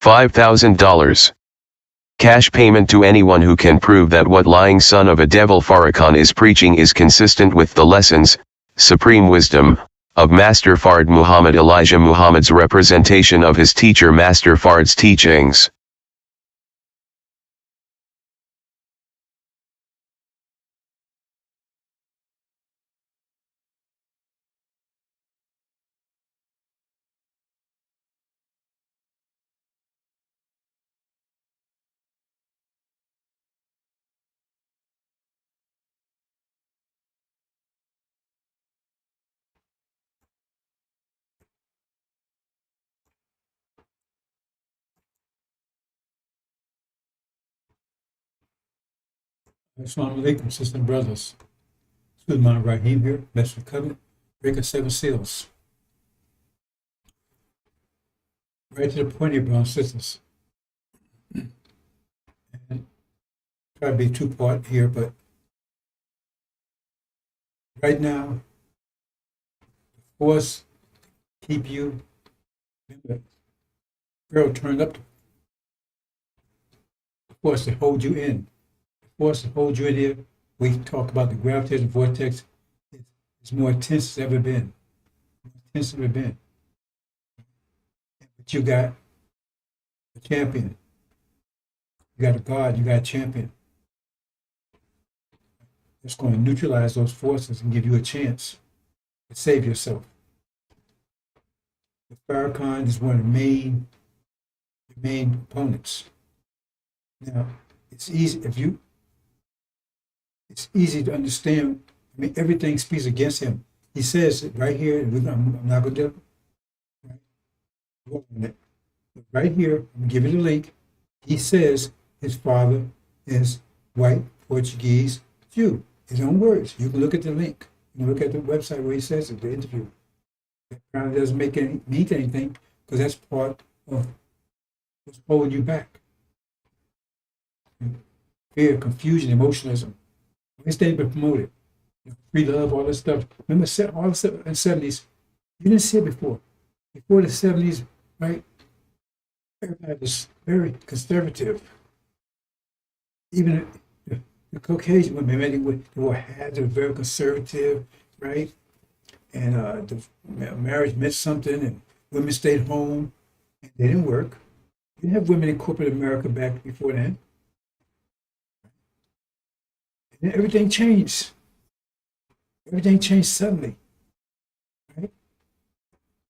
$5,000. Cash payment to anyone who can prove that what lying son of a devil Farrakhan is preaching is consistent with the lessons, supreme wisdom, of Master Fard Muhammad Elijah Muhammad's representation of his teacher Master Fard's teachings. Assalamu alaikum, sisters and brothers. Sulman Rahim here, Master Covenant, Breaker 7 Seals. Right to the point here, brothers and sisters. And try to be two-part here, but right now, the force keep you, remember, girl turned up the force to hold you in. Force to hold you in here. We talk about the gravitational vortex. It's more intense than it's ever been. More intense than it's ever been. But you got a champion. You got a God. You got a champion. It's going to neutralize those forces and give you a chance to save yourself. The Farrakhan is one of the main opponents. Now, it's easy it's easy to understand. I mean, everything speaks against him. He says it right here, and I'm not going to do it. Right here, I'm going to give you the link. He says his father is white, Portuguese, Jew. His own words. You can look at the link. You can look at the website where he says it, the interview. It probably doesn't mean anything because that's part of what's holding you back. Fear, confusion, emotionalism. It's been promoted. Free love, all this stuff. Remember, all the stuff in the 70s, you didn't see it before. Before the 70s, right? Everybody was very conservative. Even the Caucasian women, they wore hats, they were very conservative, right? And the marriage meant something, and women stayed home, and they didn't work. You didn't have women in corporate America back before then. And everything changed. Everything changed suddenly, right?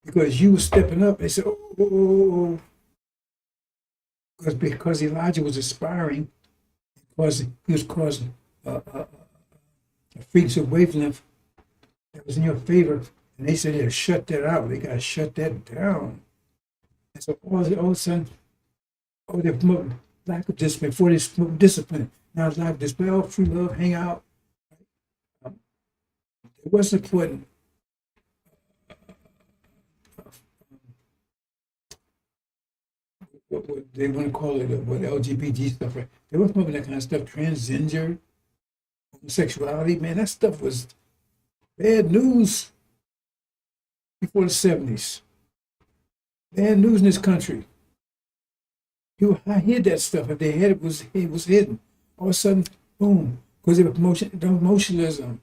Because you were stepping up. They said, oh. Because Elijah was aspiring, because he was causing a frequency of wavelength that was in your favor. And they said, yeah, shut that out. They got to shut that down. And so all of a sudden, they're promoting lack of discipline. Before they promote discipline. Now it's like display, free love, hang out. It wasn't putting what they want to call it, what LGBT stuff, right? They were promoting that kind of stuff, transgender, homosexuality. Man, that stuff was bad news before the 70s. Bad news in this country. People hid that stuff. If they had it, it was hidden. All of a sudden, boom, because they were emotionalism,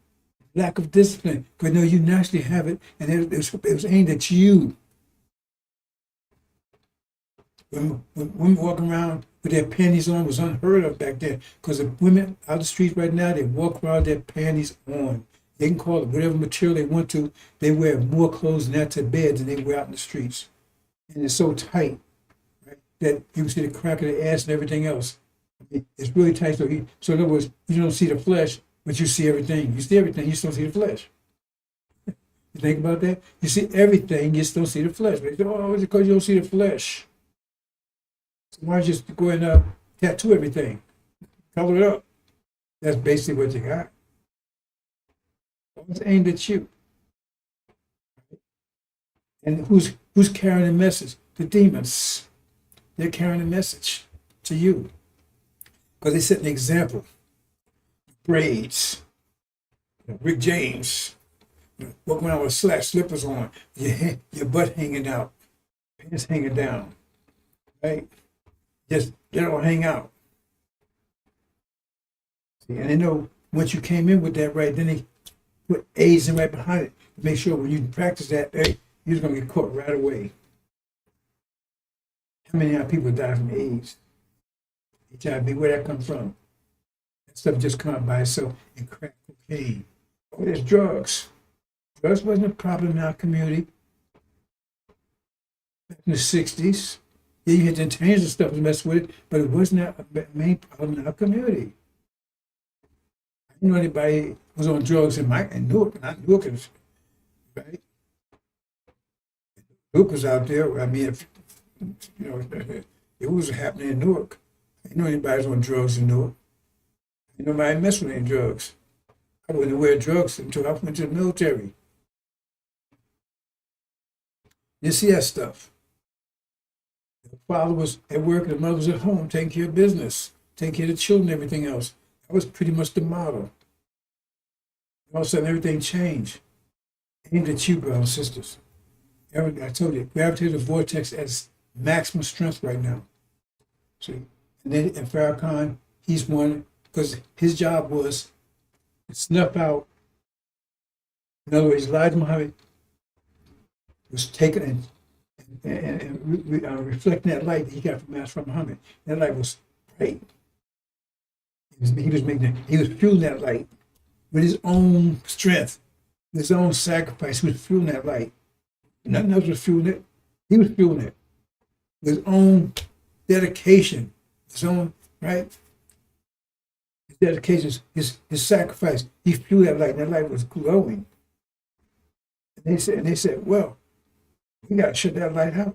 lack of discipline, because no, you naturally have it, and it was aimed at you. When women walking around with their panties on was unheard of back then, because the women out the streets right now, they walk around with their panties on. They can call it whatever material they want to. They wear more clothes than that to bed than they wear out in the streets. And it's so tight, right, that you can see the crack of their ass and everything else. It's really tight. So in other words, you don't see the flesh, but you see everything. You see everything, you just don't see the flesh. You think about that? You see everything, you just don't see the flesh. But they say, oh, it's because you don't see the flesh. So why don't you just go and tattoo everything? Color it up. That's basically what you got. It's aimed at you. And who's carrying the message? The demons. They're carrying the message to you. Because they set an example. Braids. Rick James. Walking around with slippers on. Your butt hanging out. Pants hanging down. right? Just they don't hang out. See, and they know once you came in with that right, then they put AIDS in right behind it to make sure when you practice that, hey, you're just gonna get caught right away. How many people die from AIDS, HIV? Where that come from? That stuff just come up by itself. And crack cocaine. Oh, there's drugs. Drugs wasn't a problem in our community back in the '60s. Yeah, you had to change the stuff to mess with it, but it wasn't a main problem in our community. I didn't know anybody was on drugs in Newark, not Newark, right? Newark was out there. I mean, if, you know, it was happening in Newark. I didn't know anybody was on drugs in Newark. I didn't know nobody messed with any drugs. I wasn't aware of drugs until I went to the military. You see that stuff. The father was at work and the mother was at home taking care of business, taking care of the children and everything else. That was pretty much the model. All of a sudden, everything changed. Aimed at you, brothers and sisters. I told you, gravitational vortex has maximum strength right now. See? And Farrakhan, he's one, because his job was to snuff out. In other words, Elijah Muhammad was taken and reflecting that light that he got from Master Muhammad. That light was bright. He was fueling that light with his own strength, with his own sacrifice. He was fueling that light. Nothing else was fueling it. He was fueling it with his own dedication, his own, right? His dedication, his sacrifice. He fueled that light, and that light was glowing. And they said, well, we got to shut that light out.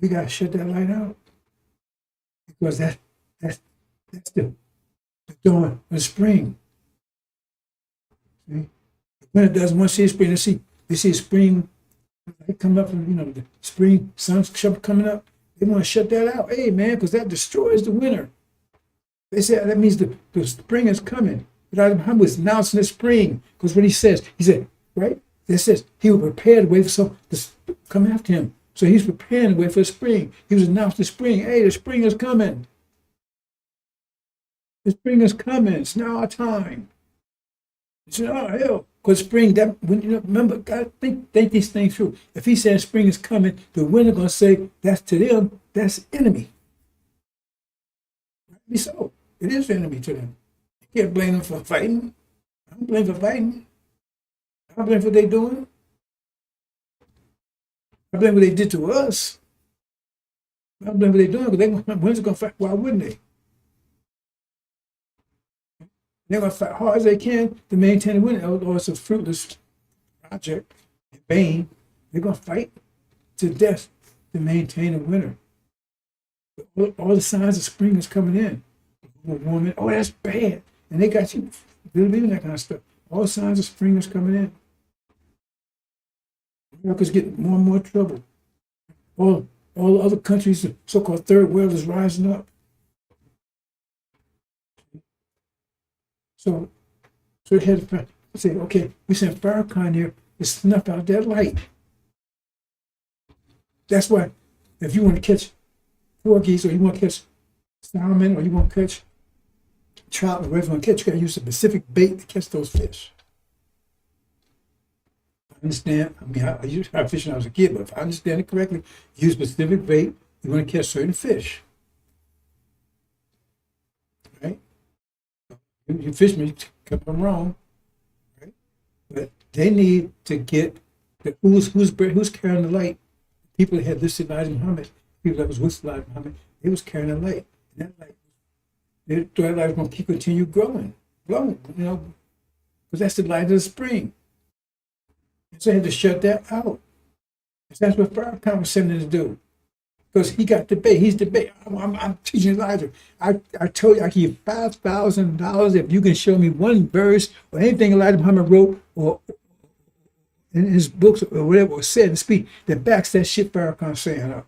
We got to shut that light out. Because that's the dawn of the spring. See? When it does, once see spring, they see spring, they come up, and the spring sun's coming up. They want to shut that out. Hey, man, because that destroys the winter. They said that means the spring is coming. But Muhammad was announcing the spring, because what he said, right? It says he would prepare the way for some to come after him. So he's preparing the way for spring. He was announcing the spring. Hey, the spring is coming. The spring is coming. It's now our time. He said, oh, hell, because spring, remember, God, think these things through. If he says spring is coming, the winter going to say, that's to them, that's enemy. So, it is enemy to them. You can't blame them for fighting. I don't blame for fighting. I blame what they're doing. I blame what they did to us. I blame what they're doing because when's it going to fight? Why wouldn't they? They're going to fight hard as they can to maintain the winter, or it's a fruitless project in vain. They're going to fight to death to maintain the winter. All the signs of spring is coming in. Woman, oh, that's bad. And they got you believing that kind of stuff. All signs of spring is coming in. America's getting more and more trouble. All the other countries, the so-called third world, is rising up. So it had to say, okay, we sent Farrakhan here to snuff out that light. That's why, if you want to catch porgies, or you want to catch salmon, or you want to catch trout, or whatever you want to catch, you got to use a specific bait to catch those fish. Understand? I mean, I used to try fishing when I was a kid, but if I understand it correctly, use specific bait, you want to catch certain fish. Right? You fishermen come from wrong, right? But they need to get who's carrying the light. People that had listed Elijah Muhammad, people that was with Elijah Muhammad, they was carrying the light. And that light, that light was going to continue glowing, because that's the light of the spring. So they had to shut that out. That's what Farrakhan was sending to do. Because he got the bait. He's the bait. I'm teaching Elijah. I told you I give you $5,000 if you can show me one verse or anything Elijah Muhammad wrote or in his books or whatever, or said in speech that backs that shit Farrakhan's saying up.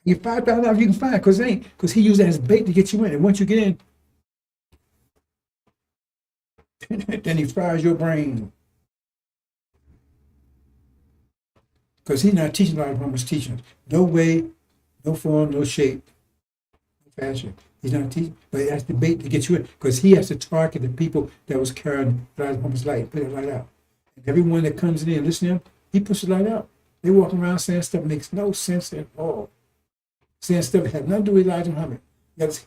You $5,000 you can find, because he used that as bait to get you in. And once you get in, then he fries your brain. Because he's not teaching Elijah Muhammad's teachings. No way no form, no shape, no fashion. He's not teaching, but that's the bait to get you in, because he has to target the people that was carrying Elijah Muhammad's light, put that light out. And everyone that comes in and listens to him, he puts the light out. They walk around saying stuff that makes no sense at all. Saying stuff that had nothing to do with Elijah Muhammad. Let's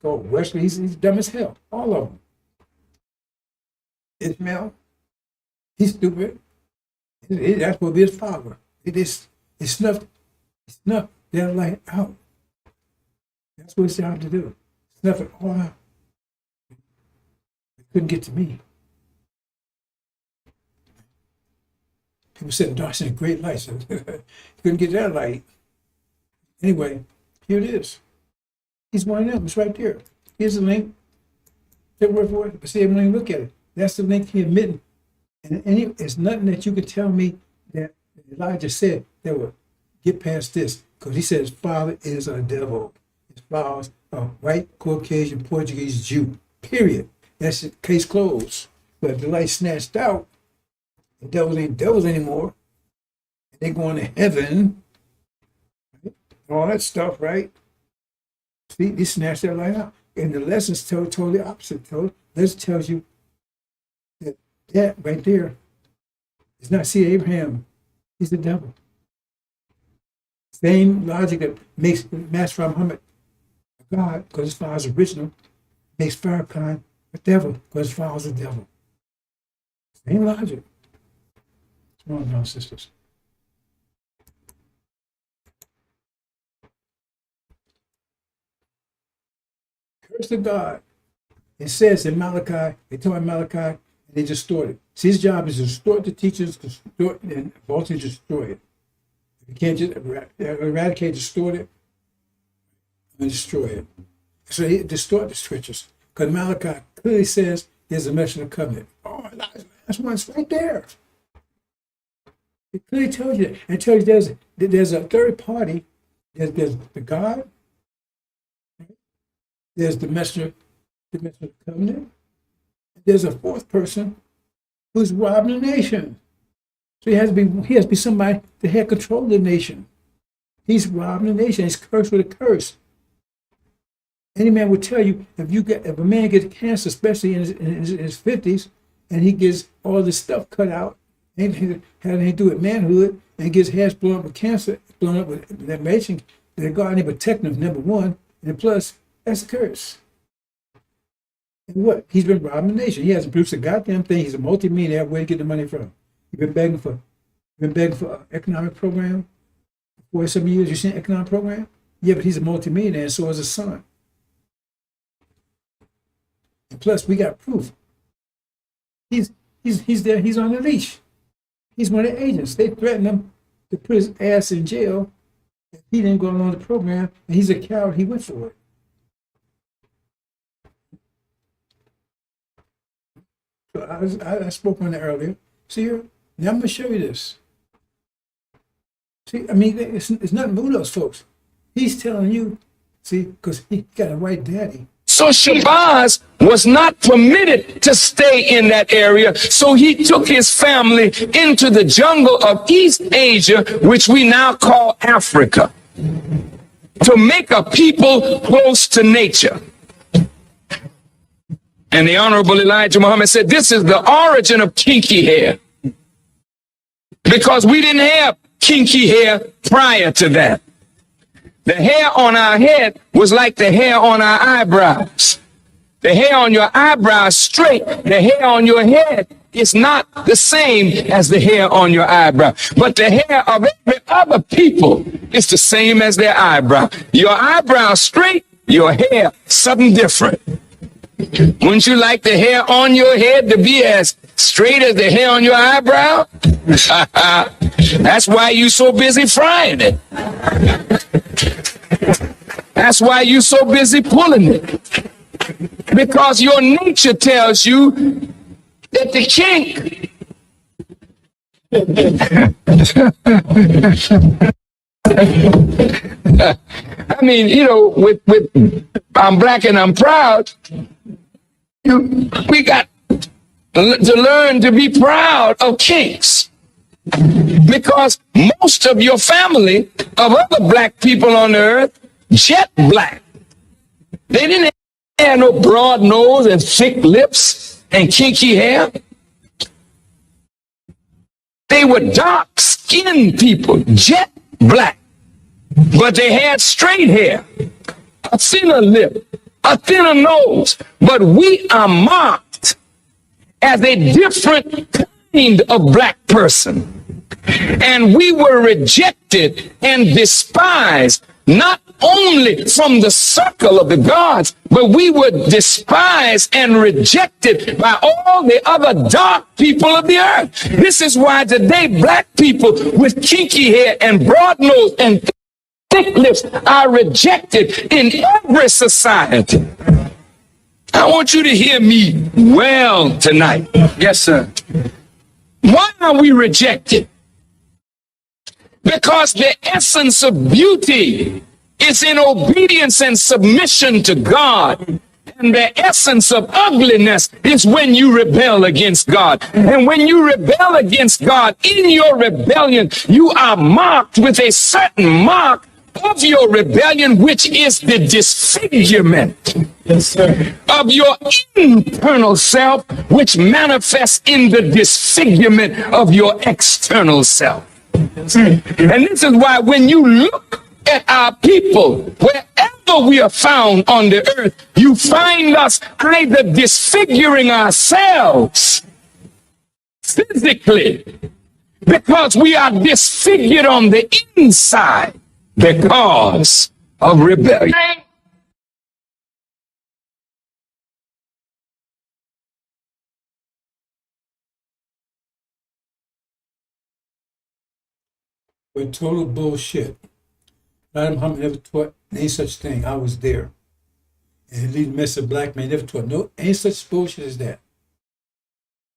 go Wesley, he's dumb as hell. All of them. Ishmael, he's stupid. That's what his father. It snuffed their light out. That's what it's job to do. Snuff it all out. It couldn't get to me. People said darkness is a great light. So couldn't get that light. Anyway, here it is. He's one of them. It's right there. Here's the link. Take word for it. But see, when you look at it, that's the link he admitting. And it's nothing that you could tell me that Elijah said that would get past this. Because he said his father is a devil. His father is a white, Caucasian, Portuguese Jew. Period. That's it. Case closed. But if the light snatched out, the devils ain't devils anymore. And they're going to heaven. Right? All that stuff, right? See, he snatched that light out. And the lessons totally opposite. Lesson tells you that right there is not, see, Abraham, he's the devil. Same logic that makes Master Muhammad a god because his father's original, makes Farrakhan a devil because his father's a devil. Same logic. Come on, brothers and sisters. Curse of God. It says in Malachi, they taught Malachi, and they distort it. See, his job is to distort the teachers, distort and ultimately destroy it. If you can't just eradicate, distort it, and destroy it. So he distort the scriptures. Because Malachi clearly says there's a message of covenant. Oh, that's one, it's right there. It clearly tells you that. And it tells you there's a third party. There's the God. There's the messenger of covenant. There's a fourth person who's robbing the nation. So he has to be somebody that had control of the nation. He's robbing the nation. He's cursed with a curse. Any man would tell you if a man gets cancer, especially in his 50s, and he gets all this stuff cut out, anything to do with manhood, and gets hairs blown up with cancer, blown up with that nation, that God ain't protecting him, number one, and plus that's a curse. And what? He's been robbing the nation. He hasn't produced a goddamn thing. He's a multi-millionaire. Where to get the money from? He's been begging for an economic program for some years. You seen an economic program? Yeah, but he's a multi-millionaire, and so is his son. And plus, we got proof. He's there. He's on the leash. He's one of the agents. They threatened him to put his ass in jail if he didn't go along the program, and he's a coward. He went for it. So I spoke on that earlier. See here? Now I'm going to show you this. See, I mean, it's nothing but those folks. He's telling you, see, because he got a white daddy. So Shabazz was not permitted to stay in that area. So he took his family into the jungle of East Asia, which we now call Africa, to make a people close to nature. And the Honorable Elijah Muhammad said, this is the origin of kinky hair. Because we didn't have kinky hair prior to that. The hair on our head was like the hair on our eyebrows. The hair on your eyebrows straight. The hair on your head is not the same as the hair on your eyebrow. But the hair of every other people is the same as their eyebrow. Your eyebrow straight, your hair something different. Wouldn't you like the hair on your head to be as straight as the hair on your eyebrow? That's why you so busy frying it. That's why you so busy pulling it. Because your nature tells you that the kink I mean, you know, with I'm black and I'm proud, we got to learn to be proud of kinks. Because most of your family of other black people on the earth, jet black. They didn't have no broad nose and thick lips and kinky hair. They were dark-skinned people, jet black. But they had straight hair, a thinner lip, a thinner nose. But we are marked as a different kind of black person. And we were rejected and despised, not only from the circle of the gods, but we were despised and rejected by all the other dark people of the earth. This is why today black people with kinky hair and broad nose and thick lips are rejected in every society. I want you to hear me well tonight. Yes, sir. Why are we rejected? Because the essence of beauty is in obedience and submission to God. And the essence of ugliness is when you rebel against God. And when you rebel against God, in your rebellion, you are marked with a certain mark of your rebellion, which is the disfigurement, yes, sir, of your internal self, which manifests in the disfigurement of your external self. Yes, and this is why when you look at our people, wherever we are found on the earth, you find us either disfiguring ourselves physically, because we are disfigured on the inside because of rebellion. But total bullshit. Adam Muhammad never taught any such thing. I was there. And lead mess of black man never taught no any such bullshit as that.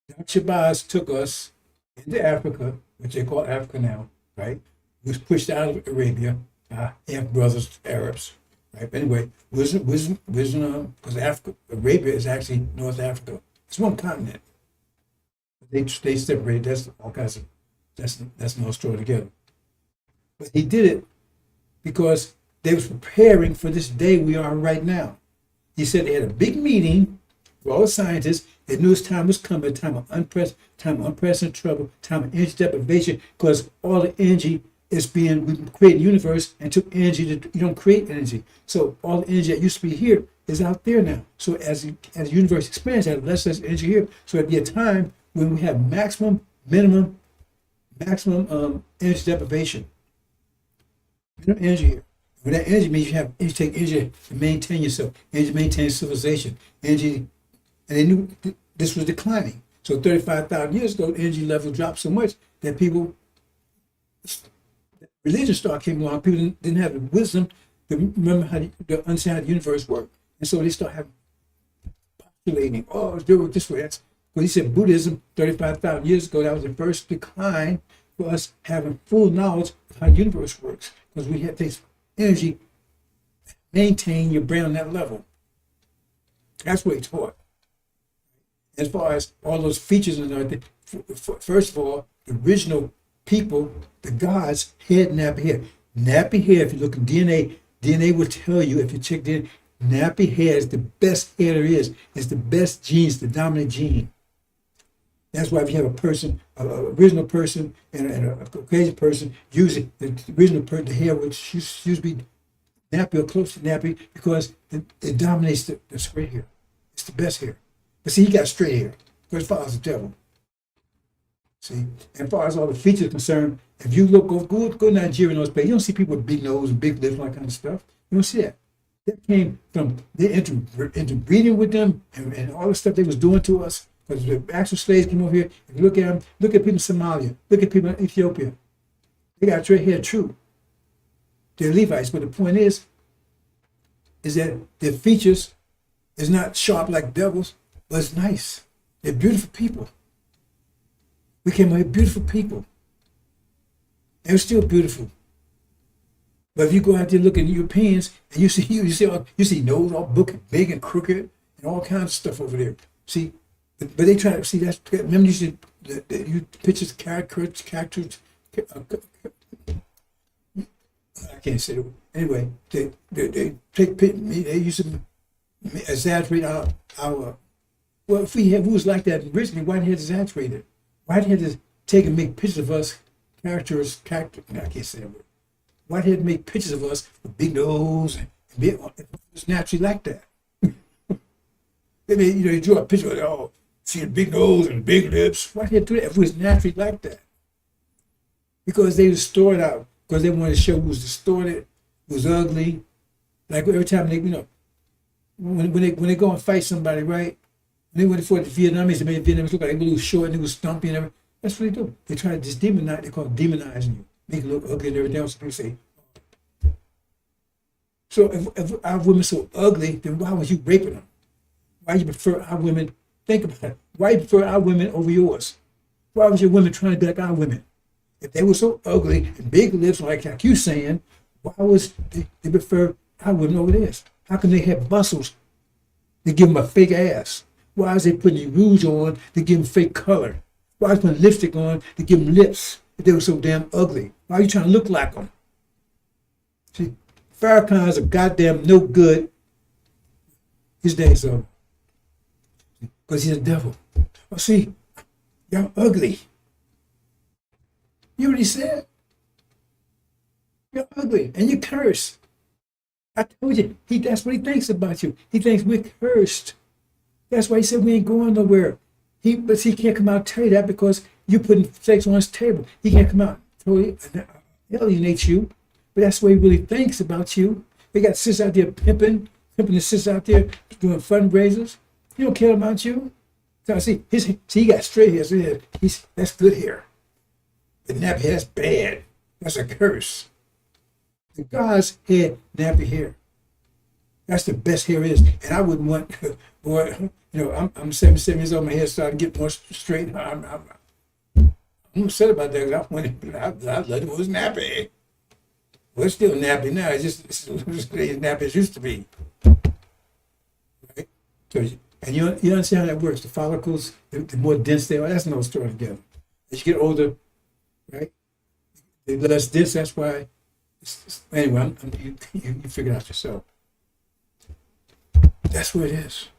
Dr. Shabazz took us into Africa, which they call Africa now, right? We was pushed out of Arabia, half brothers, Arabs, right? But anyway, because Arabia is actually North Africa. It's one continent. They separated. That's all kinds of. That's no story together. But he did it because they was preparing for this day we are right now. He said they had a big meeting for all the scientists. They knew his time was coming, time of unprecedented trouble, time of energy deprivation, because all the energy is being, we create a universe and took energy you don't create energy. So all the energy that used to be here is out there now. So as the universe expands, there's less energy here. So it'd be a time when we have maximum energy deprivation. Minimum energy here. When that energy means you take energy to maintain yourself, energy to maintain civilization, energy, and they knew this was declining. So 35,000 years ago, energy level dropped so much that religion came along. People didn't have the wisdom to remember to understand how the universe worked, and so they started having postulating. Oh, do it this way. That's what he said. Buddhism 35,000 years ago. That was the first decline for us having full knowledge of how the universe works, because we had to take energy to maintain your brain on that level. That's what he taught. As far as all those features and everything, first of all, the original people, the gods, had nappy hair. Nappy hair, if you look at DNA will tell you, if you check DNA, nappy hair is the best hair there is. It's the best genes, the dominant gene. That's why if you have a person, an original person and a Caucasian person, usually the original person, the hair would usually be nappy or close to nappy, because it dominates the straight hair. It's the best hair. But see, he got straight hair. Because his father's the devil. See, and as far as all the features are concerned, if you look, go to Nigeria and those places, you don't see people with big nose and big lips and all that kind of stuff. You don't see that. That came from they interbreeding with them and all the stuff they was doing to us. Because the actual slaves came over here. If you look at them, look at people in Somalia, look at people in Ethiopia. They got straight hair, true. They're Levites, but the point is that their features is not sharp like devils, but it's nice. They're beautiful people. We came here beautiful people. And we're still beautiful. But if you go out there looking at Europeans and you see nose all big and crooked and all kinds of stuff over there. See, But they try to see that's remember you should you pictures characters. I can't say it. Anyway, they take me. They used to exaggerate our. Well, if we was like that originally, why did they exaggerate it? Why did they take and make pictures of us characters? I can't say it. Why did they make pictures of us with big nose and big? It's naturally like that. I mean, you draw a picture of see a big nose and big lips. Why did they do that if it was naturally like that? Because they distort out. Because they wanted to show who was distorted, who was ugly. Like every time they, when they go and fight somebody, right? When they went for the Vietnamese, they made the Vietnamese look like they were a little short and they were stumpy and everything. That's what they do. They try to just demonize. They call it demonizing you, make you look ugly and everything else. People say. So if our women so ugly, then why was you raping them? Why you prefer our women? Think about it. Why you prefer our women over yours? Why was your women trying to be like our women? If they were so ugly and big lips like you saying, why was they prefer our women over theirs? How can they have muscles to give them a fake ass? Why is they putting rouge on to give them fake color? Why is putting lipstick on to give them lips if they were so damn ugly? Why are you trying to look like them? See, Farrakhan is a goddamn no good. His days over. Because he's a devil. Well, see, y'all ugly. You already said. You're ugly and you curse. I told you, that's what he thinks about you. He thinks we're cursed. That's why he said we ain't going nowhere. But he can't come out and tell you that because you're putting sex on his table. He can't come out and totally alienate you. But that's what he really thinks about you. They got sis out there pimping the sis out there doing fundraisers. He don't care about you. So see, he got straight hair. So that's good hair. But nappy hair, that's bad. That's a curse. The gods had nappy hair. That's the best hair is. And I wouldn't want, boy, I'm 77 years old, my hair started to get more straight. I'm upset about that. I loved it. It was nappy. Well, it's still nappy now. It's just as nappy as it used to be. Right? So, and you understand how that works. The follicles, the more dense they are, that's another story together. As you get older, right? They're less dense, that's why. Anyway, you figure it out yourself. That's what it is.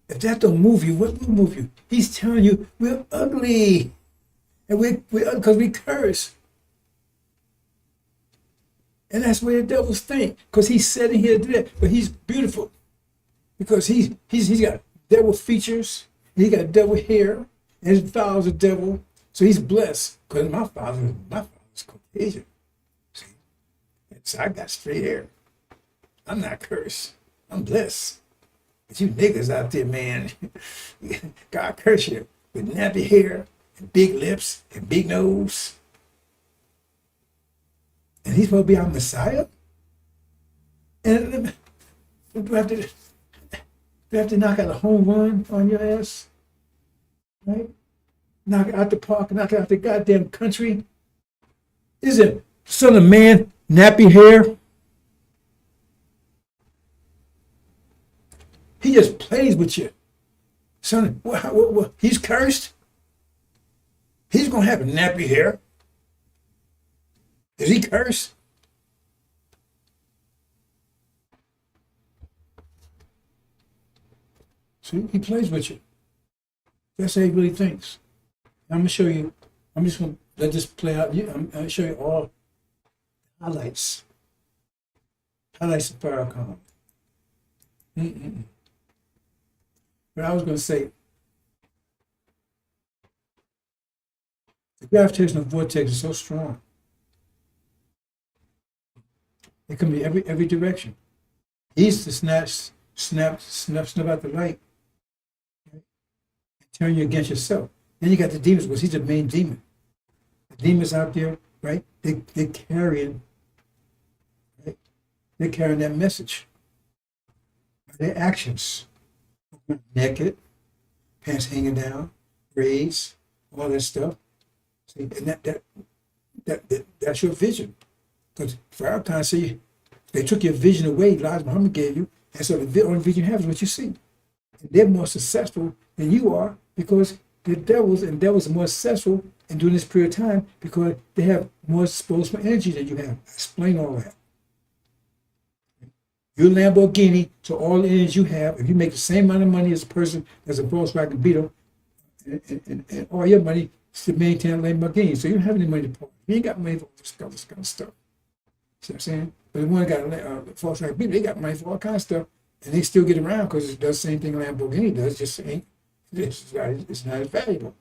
If that don't move you, what will move you? He's telling you we're ugly, and we're because we curse, and that's where the devils think. Because he's sitting here to do that, but he's beautiful, because he's got devil features, he got devil hair, and his father's a devil, so he's blessed. Because my father's Caucasian. See, so I got straight hair. I'm not cursed. I'm blessed. But you niggas out there, man, God curse you with nappy hair and big lips and big nose. And he's supposed to be our Messiah? And do I have to knock out a home run on your ass? Right? Knock it out the park, knock it out the goddamn country? Isn't son of man nappy hair? He just plays with you. Son, he's cursed? He's going to have nappy hair? Is he cursed? See, he plays with you. That's how he really thinks. I'm going to show you. I'm just going to let this play out. I'm going to show you all highlights. Highlights of Farrakhan. But I was going to say, the gravitational vortex is so strong. It can be every direction. He's to snap out the light, right? And turn you against yourself. Then you got the demons, because he's the main demon. The demons out there, right? They're carrying, right? They're carrying that message. Their actions. Naked, pants hanging down, braids, all that stuff. See, and that's your vision. Because Farrakhan said they took your vision away, Elijah Muhammad gave you, and so the only vision you have is what you see. And they're more successful than you are, because the devils are more successful in during this period of time because they have more disposable energy than you have. I explain all that. You're a Lamborghini, so all the energy you have, if you make the same amount of money as a person that's a Volkswagen Beetle, and all your money is to maintain a Lamborghini, so you don't have any money to pay. You ain't got money for all this kind of stuff. See what I'm saying? But the one got a Volkswagen Beetle, they got money for all kinds of stuff, and they still get around because it does the same thing Lamborghini does, just ain't. It's not as valuable,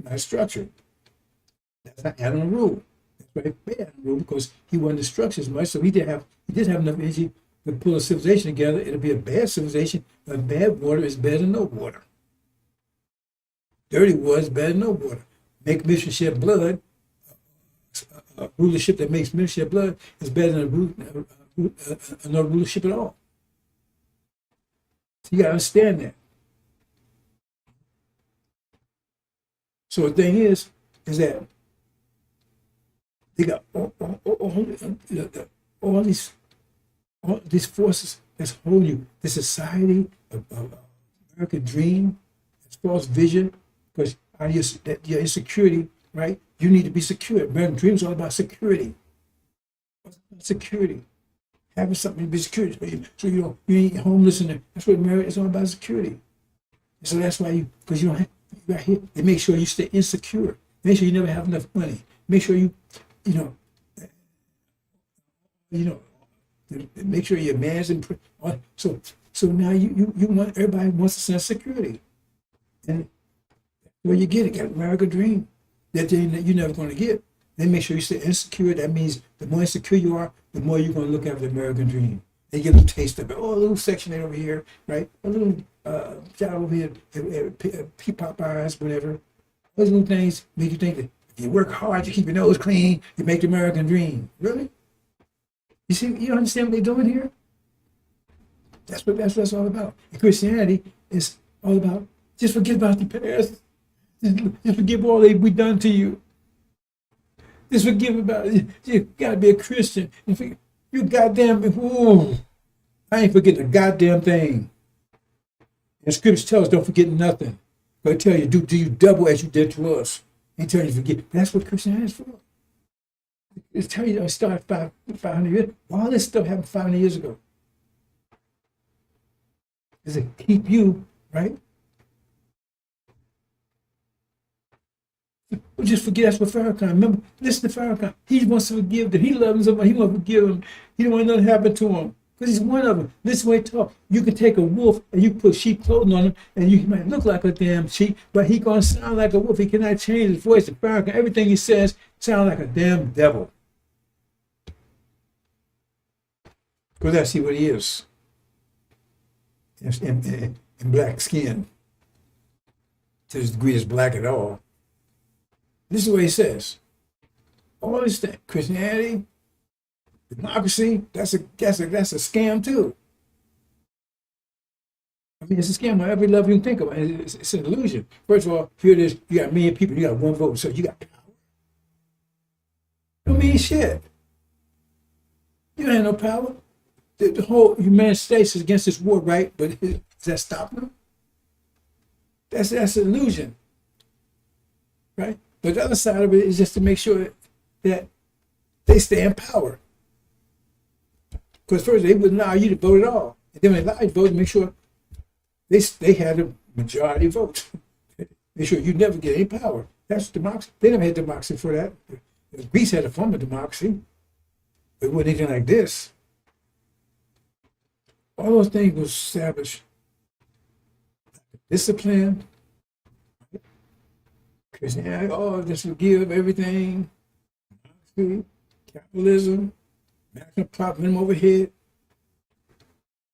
not as structured. That's not Adam rule. That's why they Adam rule, because he wasn't to structure as much, so he did have enough energy to pull a civilization together. It'll be a bad civilization, but bad water is better than no water. Dirty water is better than no water. Make mission shed blood. A rulership that makes men shed blood is better than no rulership at all. So you gotta understand that. So the thing is that they got all these forces that's holding you. The society of American dream, it's false vision, because your insecurity, right? You need to be secure. American dream is all about security. Security. Having something to be secure. So you ain't homeless in there. That's what America is all about, security. And so that's why because you don't have, right here, they make sure you stay insecure. Make sure you never have enough money. Make sure you make sure your man's in. So now you want, everybody wants a sense of security, and where you get it, got American dream that you're never going to get. They make sure you stay insecure. That means the more insecure you are, the more you're going to look after the American dream. They give you a taste of it. Oh, a little section over here, right? A little job over here, Popeyes, whatever. Those little things make you think that if you work hard, you keep your nose clean, you make the American dream. Really? You see, you understand what they're doing here? That's what it's all about. And Christianity is all about just forget about the past. Just forgive all that we done to you. Just forgive about it. You gotta be a Christian. You goddamn, ooh, I ain't forgetting a goddamn thing. And scripture tells us don't forget nothing. But tell you, do you double as you did to us. And tell you to forget. That's what Christianity is for. It's tell you to start 500 years. All this stuff happened 500 years ago. Is to keep you, right? Well, just forget that's what Farrakhan. Remember, listen to Farrakhan. He wants to forgive them. He loves them. He wants to forgive them. He don't want nothing to happen to him. Because he's one of them. Listen way talk. You can take a wolf and you put sheep clothing on him, and you might look like a damn sheep, but he gonna sound like a wolf. He cannot change his voice. To Farrakhan, everything he says sounds like a damn devil. Because that's what he is. In black skin. To the degree it's black at all. This is what he says. All this thing, Christianity, democracy, that's a scam too. I mean, it's a scam on every level you can think of. It's an illusion. First of all, here it is, you got a million people, you got one vote, so you got power. Don't mean shit. You ain't no power. The whole United States is against this war, right? But is that stopping them? That's an illusion, right? But the other side of it is just to make sure that they stay in power. Because first they wouldn't allow you to vote at all. And then they allow you to vote to make sure they had a majority vote. Make sure you never get any power. That's democracy. They never had democracy for that. Greece had a form of democracy. But it wasn't anything like this. All those things were established. Discipline. Christianity, just forgive everything. Capitalism, maximum profit, minimum overhead.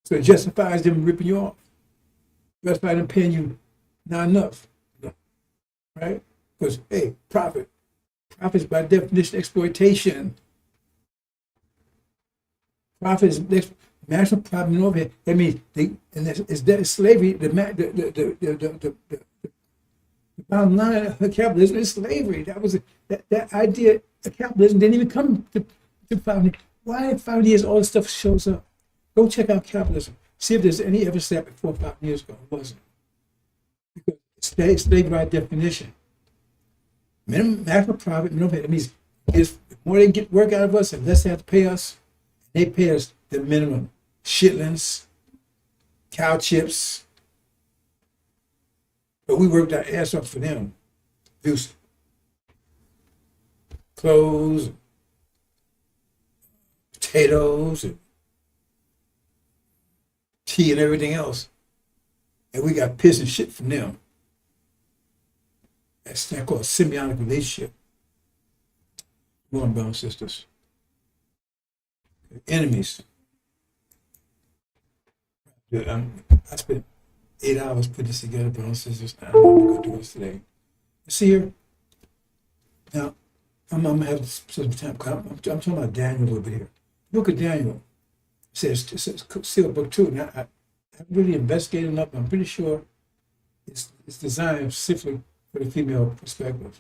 So it justifies them ripping you off. Justifies them paying you not enough. Right? Because, hey, profit. Profit is by definition exploitation. Profit is maximum profit, minimum overhead. That means it's slavery. The bottom line of capitalism is slavery. That idea of capitalism didn't even come to 500. Why in 5 years all this stuff shows up? Go check out capitalism. See if there's any evidence that before 5 years ago. It wasn't. Because Slavery by definition. Minimum maximum profit, minimum pay. That means the more they get work out of us, the less they have to pay us. They pay us the minimum. Chitlins, cow chips. But we worked our ass off for them. Produce clothes, potatoes, and tea and everything else. And we got piss and shit from them. That's not called a symbiotic relationship. Go on, brothers and sisters. Enemies. I spent 8 hours putting this together, brothers and sisters. I'm going to do this today. See here? Now, I'm going to have some time. I'm talking about Daniel a little bit here. Look at Daniel. It says seal book 2. Now, I haven't really investigated enough, but I'm pretty sure it's designed specifically for the female perspective.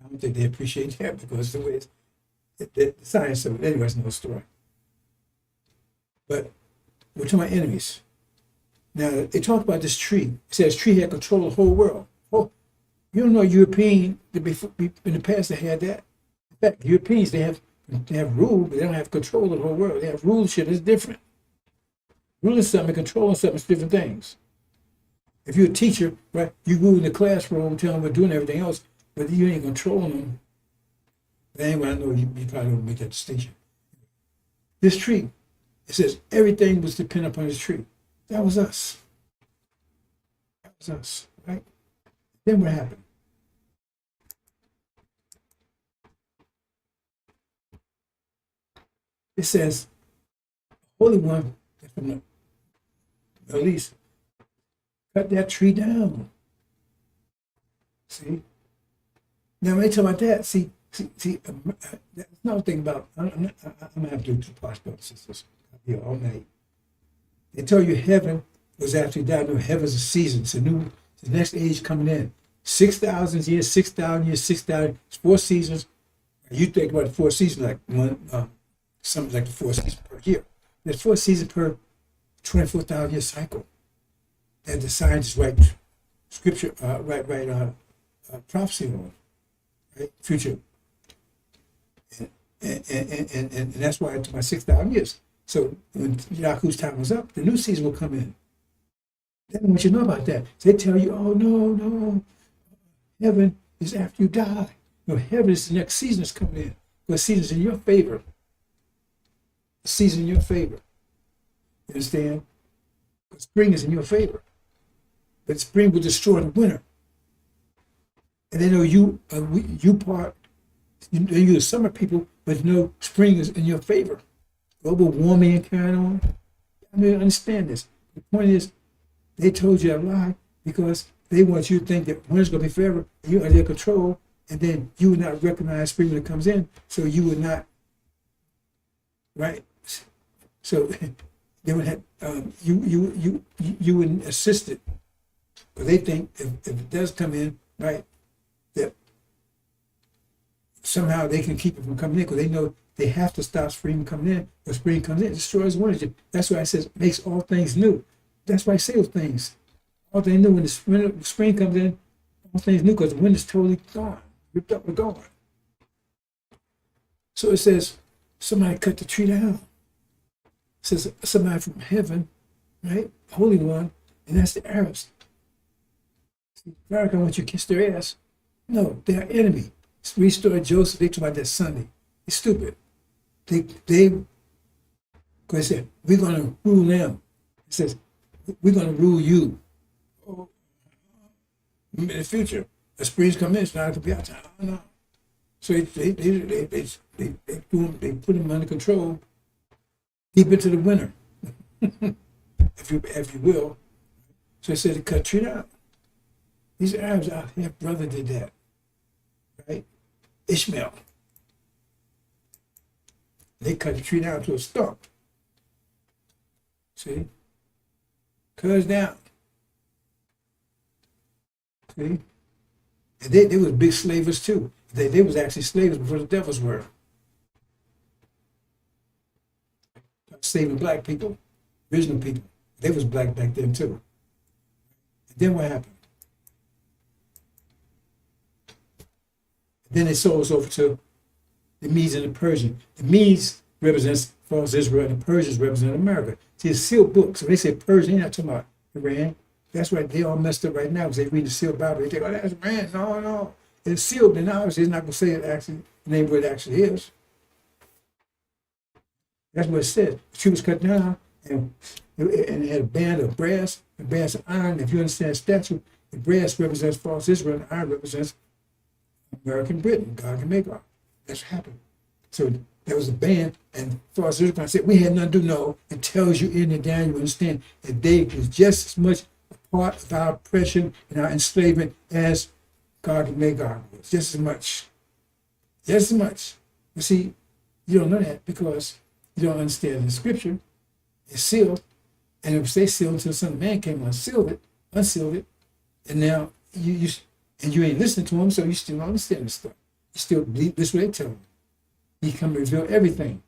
I don't think they appreciate that because the way the science of it, anyway, it's another story. But we're talking about enemies. Now, they talk about this tree. It says tree had control of the whole world. Oh, you don't know European, in the past they had that. In fact, Europeans, they have rule, but they don't have control of the whole world. They have rulership, it's different. Ruling something and controlling something is different things. If you're a teacher, right, you rule in the classroom, tell them we're doing everything else, but you ain't controlling them. But anyway, I know you probably don't make that distinction. This tree, it says everything was dependent upon this tree. That was us. That was us, right? Then what happened? It says, Holy One from the Middle East, cut that tree down. See? Now, when they talk about that, see, that's another thing about, I'm going to have to do two parts, brothers and sisters. I'll be here all night. They tell you heaven was actually down. No, heaven's a season. It's the next age coming in. 6,000 years, 6,000 years, 6,000, it's 4 seasons. You think about the 4 seasons like one, something like the 4 seasons per year. There's 4 seasons per 24,000 year cycle. And the scientists write scripture, write prophecy on, right? Future. And that's why it took about 6,000 years. So when Yahu's time was up, the new season will come in. They don't want you to know about that. They tell you, oh, no, heaven is after you die. No, heaven is the next season that's coming in. The season's in your favor. The season in your favor. You understand? But spring is in your favor. But spring will destroy the winter. And they know you're the summer people, but you know spring is in your favor. Global warming and carrying on. I mean, understand this. The point is, they told you a lie because they want you to think that winter's going to be forever, and you're under their control, and then you would not recognize spring when it comes in, so you would not, right? So they would have you wouldn't assist it, but they think if it does come in, right, that somehow they can keep it from coming in because they know they have to stop spring coming in. When spring comes in, it destroys winter. That's why it says makes all things new. That's why I say those things. All things new when the spring comes in, all things new because the winter's totally gone, ripped up and gone. So it says somebody cut the tree down. It says somebody from heaven, right, Holy One, and that's the Arabs. Farrakhan wants you to kiss their ass. No, they're our enemy. Restored Joseph. They talk about that Sunday. It's stupid. Because they said, we're going to rule them. It says, we're going to rule you. Oh, in the future, the spring's come in, it's not going to be our time. No. So they put them under control deep into the winter, if you will. So they said to cut tree down. These Arabs out here, brother did that, right? Ishmael. They cut the tree down to a stump. See? Cut us down. See? And they was big slavers too. They was actually slavers before the devils were. Saving black people, original people. They was black back then too. And then what happened? Then they sold us over to the Medes and the Persians. The Medes represents false Israel, and the Persians represent America. See, it's sealed books. So they say Persian, they're not talking about Iran. That's right, they all messed up right now because they read the sealed Bible. They think, oh, that's Iran. No, no. It's sealed, and obviously it's not going to say it actually, the name what it actually is. That's what it says. The tree was cut down, and it had a band of brass, a band of iron. If you understand statute, the brass represents false Israel, and the iron represents American Britain, God can make art. That's what happened. So there was a band, and false Israel said, we had nothing to do. No, it tells you in the Daniel, you understand that they was just as much a part of our oppression and our enslavement as God can make art was. Just as much. Just as much. You see, you don't know that because you don't understand the scripture. It's sealed, and it was stay sealed until the Son of Man came and unsealed it, and now you ain't listening to him, so you still don't understand this stuff. You still believe this way they tell you. He come to reveal everything.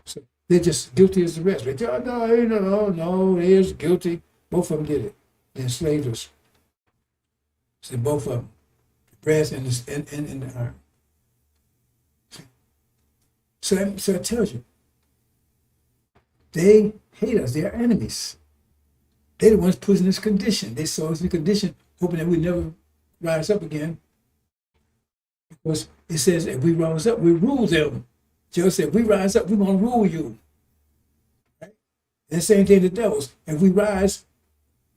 So they're just guilty as the rest. They tell, no, they're guilty. Both of them did it. They enslaved us. So both of them, the brass and the iron. So it tells you, they hate us. They are enemies. They're the ones put in this condition. They saw us in the condition, hoping that we never rise up again. Because it says if we rise up, we rule them. Joe said, if we rise up, we're going to rule you. Right? And the same thing to the devils. If we rise,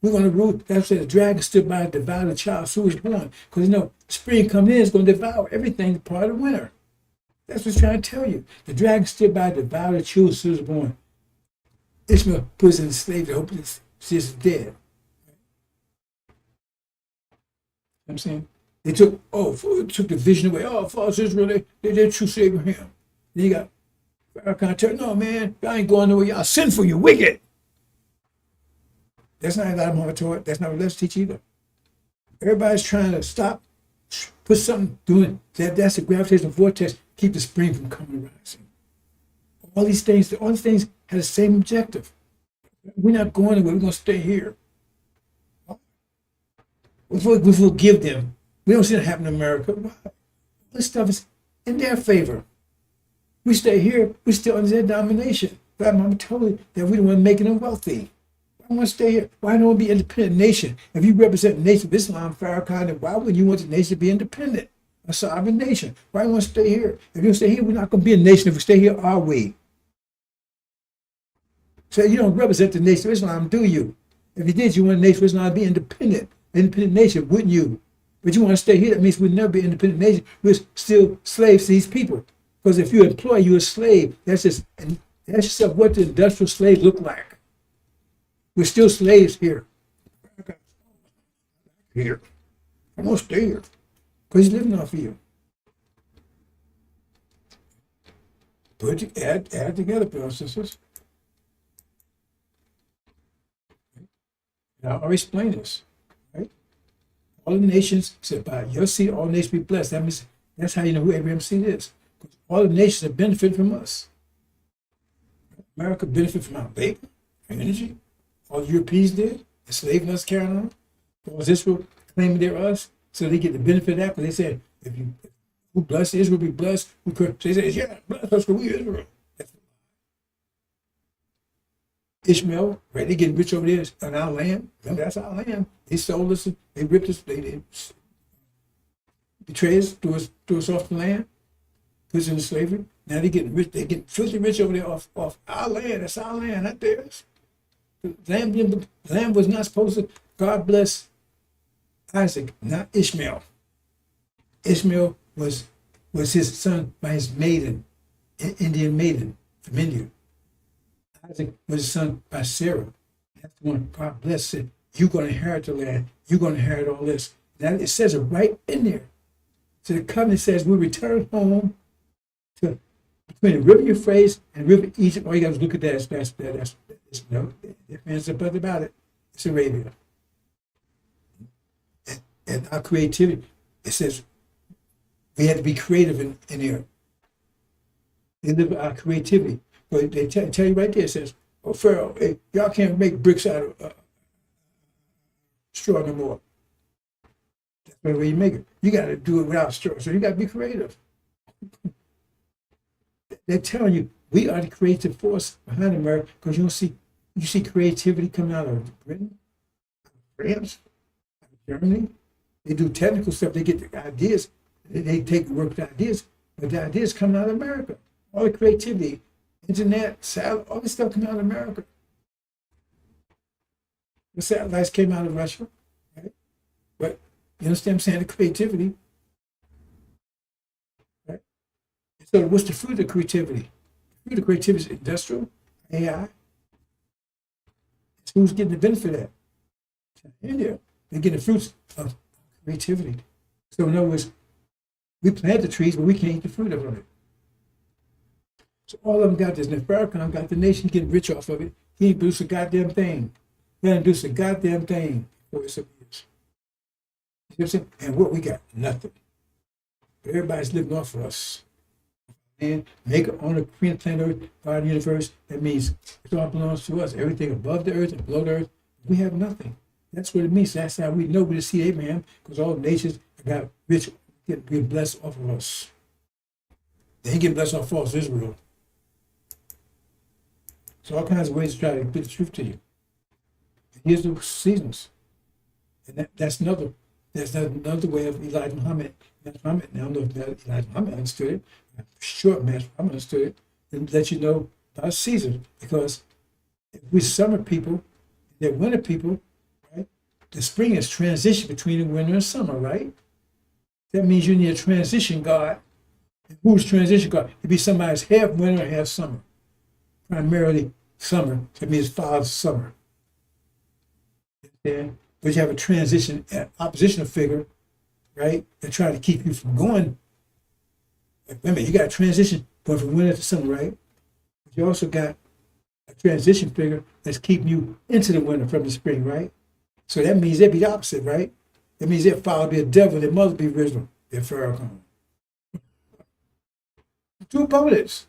we're going to rule. That's why the dragon stood by to devour the child who was born. Because spring coming in is going to devour everything part of winter. That's what it's trying to tell you. The dragon stood by to devour the children who was born. Ishmael puts in slavery, hoping she's dead. I'm saying they took the vision away. Oh, false Israel, they true Abraham. Then you got Farrakhan telling, no man, I ain't going nowhere. Y'all sinful, you wicked. That's not what I'm taught. That's not what let's teach either. Everybody's trying to stop, put something doing that. That's the gravitational vortex. Keep the spring from coming and rising. All these things have the same objective. We're not going anywhere. We're going to stay here. We forgive them. We don't see that happen in America. Why? This stuff is in their favor. We stay here. We're still under their domination. But I'm telling you that we don't want to make them wealthy. I want to stay here. Why don't we be an independent nation? If you represent the nation of Islam, Farrakhan, then why would you want the nation to be independent? A sovereign nation. Why do you want to stay here? If you stay here, we're not going to be a nation if we stay here our way. So you don't represent the nation of Islam, do you? If you did, you want the nation of Islam to be independent. Independent nation, wouldn't you? But you want to stay here, that means we'd never be an independent nation. We're still slaves to these people. Because if you employ, you're a slave. That's just what the industrial slaves look like. We're still slaves here. Here. I'm going to stay here. Because he's living off of you. Add it together, brothers and sisters. Now, I'll explain this. Right? All the nations said, by your seed, all nations be blessed. That means that's how you know who Abraham's seed is. Because all the nations have benefited from us. America benefited from our labor, our energy. All the Europeans did, enslaving us, carrying on. Because Israel claiming they're us, so they get the benefit of that. But they said, who bless Israel be blessed. So they said, yeah, bless us because we Israel. Ishmael, right? They getting rich over there on our land. Remember, that's our land. They sold us. They ripped us. They betrayed us, threw us off the land, put us into slavery. Now they getting rich. They getting filthy rich over there off our land. That's our land, not theirs. The land was not supposed to. God bless Isaac, not Ishmael. Ishmael was his son by his maiden, Indian maiden from India. Isaac was his son by Sarah. That's the one God blessed, said, you're going to inherit the land. You're going to inherit all this. Now it says it right in there. So the covenant says we return home to between the river Euphrates and the river Egypt. All you got to look at that. That's no difference about it. It's Arabia. And our creativity, it says we had to be creative in here. They live our creativity. But they tell you right there, it says, oh, Pharaoh, hey, y'all can't make bricks out of straw no more. That's the way you make it. You got to do it without struggle. So you got to be creative. They're telling you we are the creative force behind America because you see creativity coming out of Britain, France, Germany. They do technical stuff. They get the ideas. They take work the ideas, but the ideas come out of America. All the creativity, internet, satellite, all this stuff come out of America. The satellites came out of Russia, right? But you understand what I'm saying? The creativity, right? So what's the fruit of creativity? The fruit of creativity is industrial, AI. Who's getting the benefit of that? India. They're getting the fruits of creativity. So in other words, we plant the trees, but we can't eat the fruit of it. So all of them got this. And if Farrakhan got the nation getting rich off of it, he ain't produced a goddamn thing. He ain't produced a goddamn thing for his years. You see what I'm saying? And what we got? Nothing. But everybody's living off of us. And make it on a green planet Earth, God, the universe. That means it all belongs to us. Everything above the earth and below the earth, we have nothing. That's what it means. That's how we know we see Abraham, because all nations got rich, getting blessed off of us. They ain't getting blessed off false Israel. So all kinds of ways to try to get the truth to you. And here's the seasons. And that's another way of Elijah Muhammad. Now, I don't know if Elijah Muhammad understood it. I'm sure Master Muhammad understood it. And let you know about seasons. Because if we're summer people, they're winter people, right? The spring is transition between the winter and summer, right? That means you need a transition God. And who's transition God? It'd be somebody's half winter, half summer. Primarily summer. That means Father's summer. Yeah. But you have a transition, oppositional figure, right? That try to keep you from going. Remember, you got a transition going from winter to summer, right? But you also got a transition figure that's keeping you into the winter from the spring, right? So that means they'd be the opposite, right? That means their father be a devil, their mother be wisdom, their Farrakhan. Two opponents.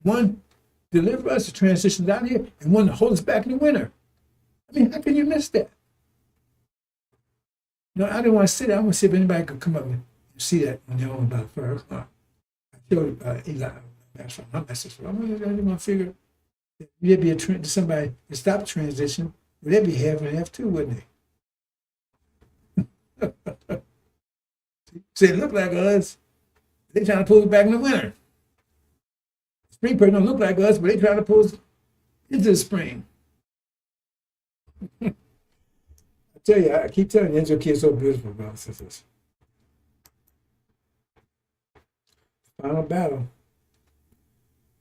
One deliver us the transitions out here, and one to hold us back in the winter. I mean, how can you miss that? No, I didn't want to see that. I want to see if anybody could come up and see that when they're on about Farrakhan. I showed Eli, my message. I didn't want to figure that there'd be a trend to somebody to stop the transition. Well, they'd be half and half too, wouldn't they? See, it look like us. They trying to pull us back in the winter. Spring person don't look like us, but they trying to pull us into the spring. I tell you, I keep telling you, Angel Kid's so beautiful, brothers and sisters. Final battle.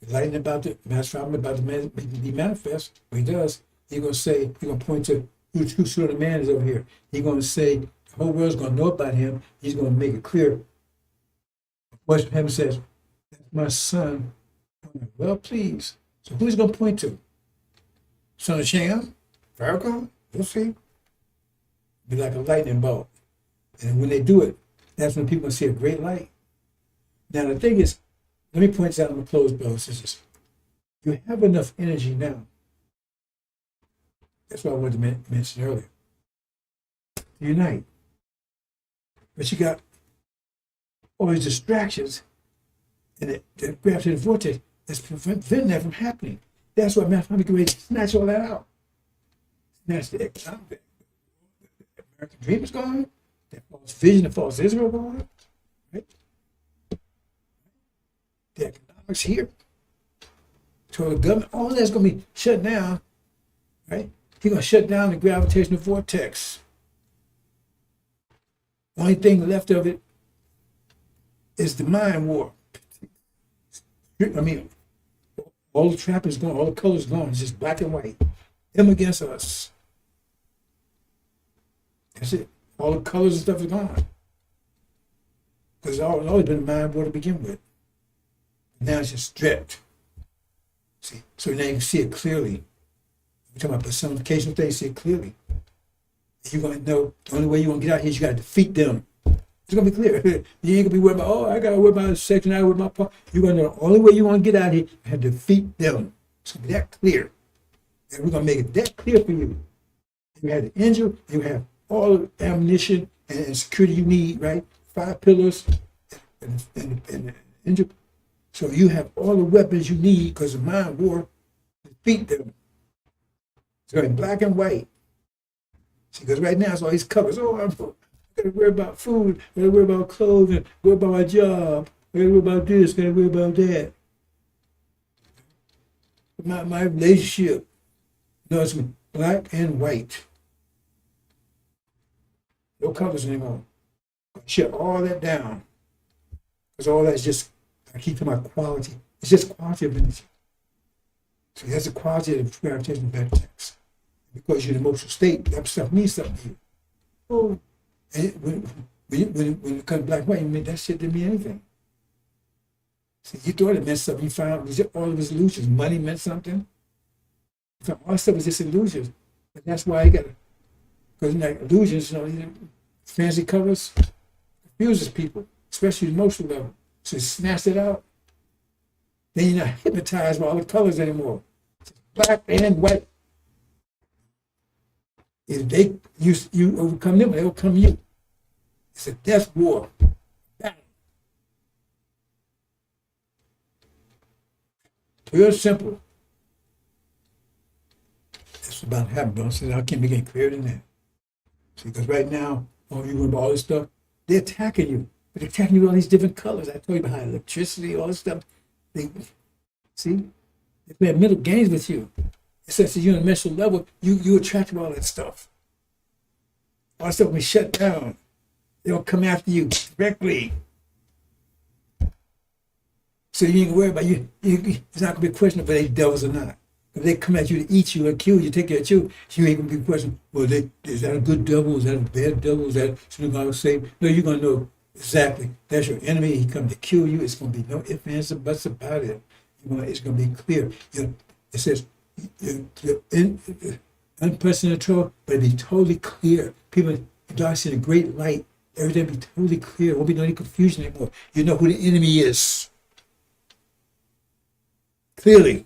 Enlightened about the Master Farrakhan about to be manifest. What he does, he's going to say, he's going to point to who the true sort of man is over here. He's going to say, the whole world's going to know about him. He's going to make it clear. A voice from heaven says, that's my son. Well, please. So who's he going to point to? Son of Shem? Farrakhan? You'll see. Be like a lightning bolt. And when they do it, that's when people see a great light. Now, the thing is, let me point this out in the close, brothers and sisters. You have enough energy now. That's what I wanted to mention earlier. To unite. But you got all these distractions and the gravitational vortex that's preventing that from happening. That's why mathematics is ready to snatch all that out. Snatch the economic, the American dream is gone, that false vision, the false Israel gone, right? The economics here. So the government, all that's going to be shut down, right? He's going to shut down the gravitational vortex. The only thing left of it is the mind war. I mean, all the trap is gone, all the colors gone. It's just black and white. Them against us. That's it. All the colors and stuff is gone. Because it's always been a mind war to begin with. Now it's just stripped. See, so now you can see it clearly. We're talking about personification things, see it clearly. And you're going to know the only way you're going to get out here is you got to defeat them. It's going to be clear. You ain't going to be worried about, oh, I got to worry about this section, I got to worry about part. You're going to know the only way you want to get out of here is to defeat them. It's going to be that clear. And we're going to make it that clear for you. You have the angel, you have all the ammunition and security you need, right? 5 pillars and so you have all the weapons you need because the mind war defeat them. It's going to be black and white. See, because right now it's all these colors. Oh, I got to worry about food. I got to worry about clothing. Worry about my job. I got to worry about this. Got to worry about that. My relationship. No, it's black and white. No colors anymore. Shut all that down. Because all that's just, I keep talking about quality. It's just quality of energy. So that's the quality of the gravitation of that text. Because you're in an emotional state, that stuff means something to you. Oh, and when it comes black and white, you mean that shit didn't mean anything. See, you thought it meant something. You found all of his illusions. Money meant something. You found all stuff was just illusions. But that's why you got to, because like illusions, fancy colors confuses people, especially emotional level. So you snatch it out, then you're not hypnotized by all the colors anymore. It's black and white. If you overcome them, they overcome you. It's a death war. Battle. Pure simple. That's about to happen, don't say I can't be getting clearer than that. See, because right now, all you want all this stuff, they're attacking you. But they're attacking you with all these different colors. I told you about electricity, all this stuff. They play mental games with you. It says that you're on a mental level, you attract all that stuff. All that stuff will be shut down. They'll come after you directly. So you ain't worried about you. It's not going to be a question of whether they devils or not. If they come at you to eat you and kill you, take care of you ain't going to be a question, well, is that a good devil? Is that a bad devil? Is that something God will save? No, you're going to know exactly. That's your enemy. He come to kill you. It's going to be no ifs, ands, or buts about it. It's going to be clear. It says, unprecedented trouble, but it'll be totally clear. People in darkness in a great light. Everything will be totally clear. There won't be no any confusion anymore. You know who the enemy is. Clearly.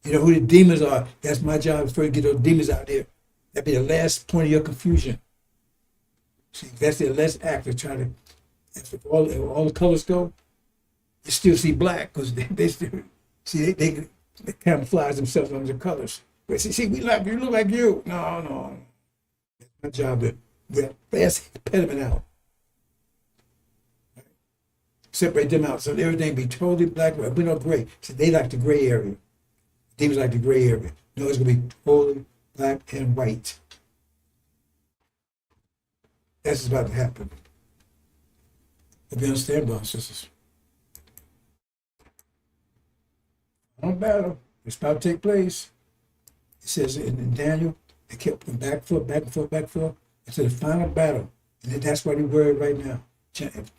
You know who the demons are. That's my job, is to get those demons out there. That'd be the last point of your confusion. See, that's the last act of trying to, if all the colors go, you still see black, because they still, see, they camouflage themselves under the colors. But see, we like you, look like you. No. That's my job to get fast impediment out. Right? Separate them out so everything be totally black, but no gray. So they like the gray area. Demons like the gray area. No, it's going to be totally black and white. That's about to happen. If you understand, brothers and sisters. On battle, it's about to take place. It says in Daniel, they kept going back and forth, until the final battle. And that's why they're worried right now.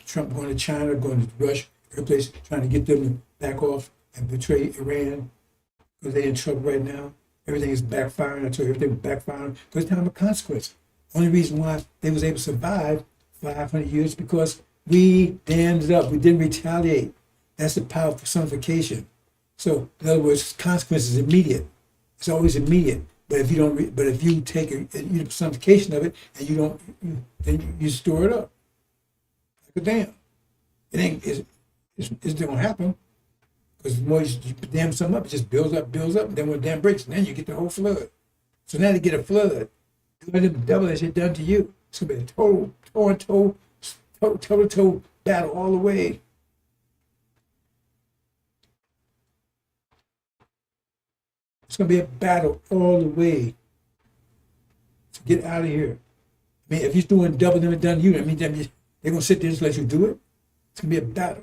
Trump going to China, going to Russia, every place, trying to get them to back off and betray Iran. Because they're in trouble right now. Everything is backfiring. I told you everything was backfiring. Because it's time of consequence. Only reason why they was able to survive 500 years because we dammed it up. We didn't retaliate. That's the power of personification. So in other words, consequence is immediate. It's always immediate. But if you don't, but if you take a personification of it and you don't, then you store it up. Like a dam. It ain't. It's going to happen. Because the more you dam something up, it just builds up, and then when the dam breaks, then you get the whole flood. So now to get a flood, double that shit done to you. It's gonna be a toe battle all the way. It's gonna be a battle all the way to get out of here. I mean, if you're doing double them done to you, I mean, they're gonna sit there and just let you do it. It's gonna be a battle.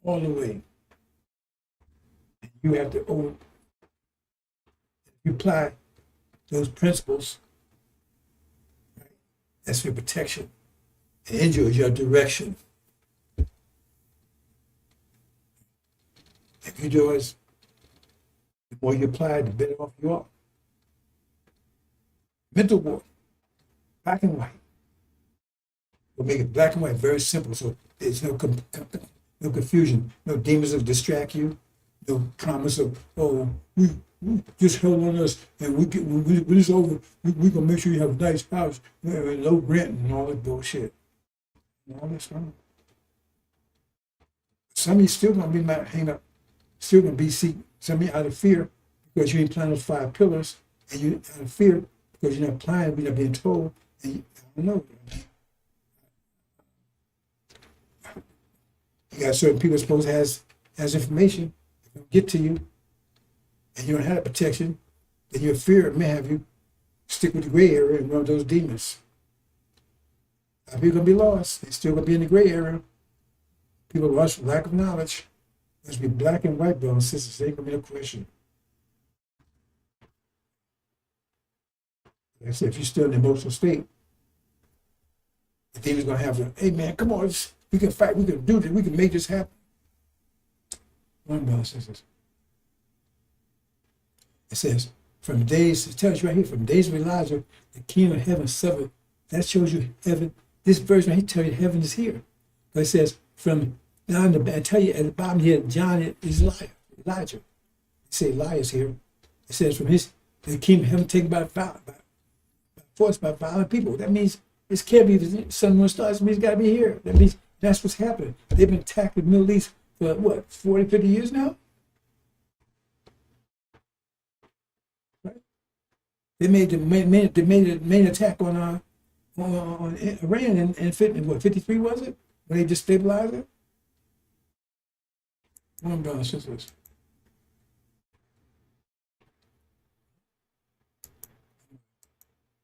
All the way. You have to you apply those principles, right? That's your protection. And Angel is your direction. If you do it, the more you apply, the better off you are. Mental war, black and white. We'll make it black and white, very simple, so there's no confusion, no demons will distract you, no promise of, just held on us, and when it's over, we gonna make sure you have a nice house, low rent and all that bullshit. And all that stuff. Some of you still gonna be not hang up, still gonna be seek. Some of you out of fear because you ain't applying those 5 pillars, and you out of fear because you're not applying, you're not being told, and I don't know. You got certain people supposed to has information that will get to you, and you don't have that protection, then your fear may have you stick with the gray area and run those demons. Now, people gonna be lost. They're still gonna be in the gray area. People lost for lack of knowledge. There's be black and white, brothers and sisters. There ain't gonna be no question. Like I said, if you're still in the emotional state, the demon's gonna have to, hey man, come on, we can fight, we can do this, we can make this happen. One, brothers and sisters. It says, from the days, it tells you right here, from the days of Elijah, the kingdom of heaven suffered. That shows you heaven. This verse right here tells you heaven is here. But it says, from down the, I tell you at the bottom here, John is Elijah. It says Elijah's here. It says, from the kingdom of heaven taken by force by violent people. That means this can't be the sun when stars. It means it's got to be here. That means that's what's happening. They've been attacking the Middle East for what, 40, 50 years now? Right? They made the main attack on Iran in what, 53 was it? When they destabilized it? One brother sisters.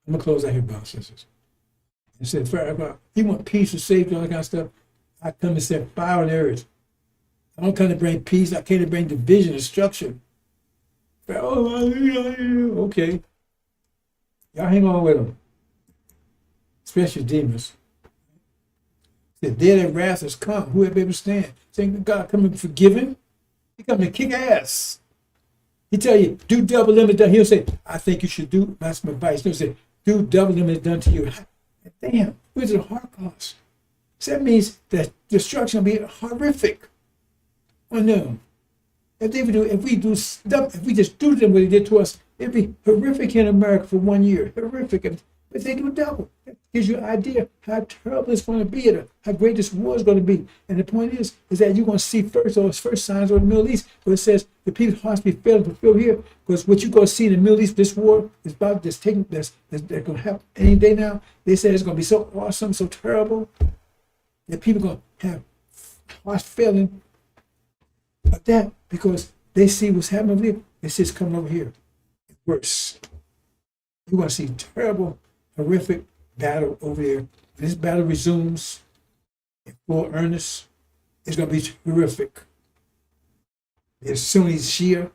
I'm gonna close out here, brothers and sisters. It said, Farrakhan, you want peace and safety, all that kind of stuff. I come and set fire on areas. I don't come to bring peace. I came to bring division and destruction. Okay. Y'all hang on with them. Especially demons. The dead and wrath has come. Who have been able to stand? Saying God coming to forgive him? He coming to kick ass. He tell you, do double limit done. He'll say, I think you should do, that's my advice. He'll say, do double limit done to you. Damn, where's the Holocaust? So that means that destruction will be horrific on them. If we just do to them what they did to us, it'd be horrific in America for 1 year. Horrific. But they do double. That gives you an idea how terrible it's going to be, and how great this war is going to be. And the point is that you're going to see those first signs of the Middle East, where it says the people's hearts be failing to fulfill here, because what you're going to see in the Middle East, this war is about that's going to happen any day now. They say it's going to be so awesome, so terrible, that people are going to have hearts failing like that, because they see what's happening over there. They see it's coming over here. It's worse. You're going to see terrible, horrific battle over there. When this battle resumes in full earnest, it's going to be horrific. There's Sunni Shia,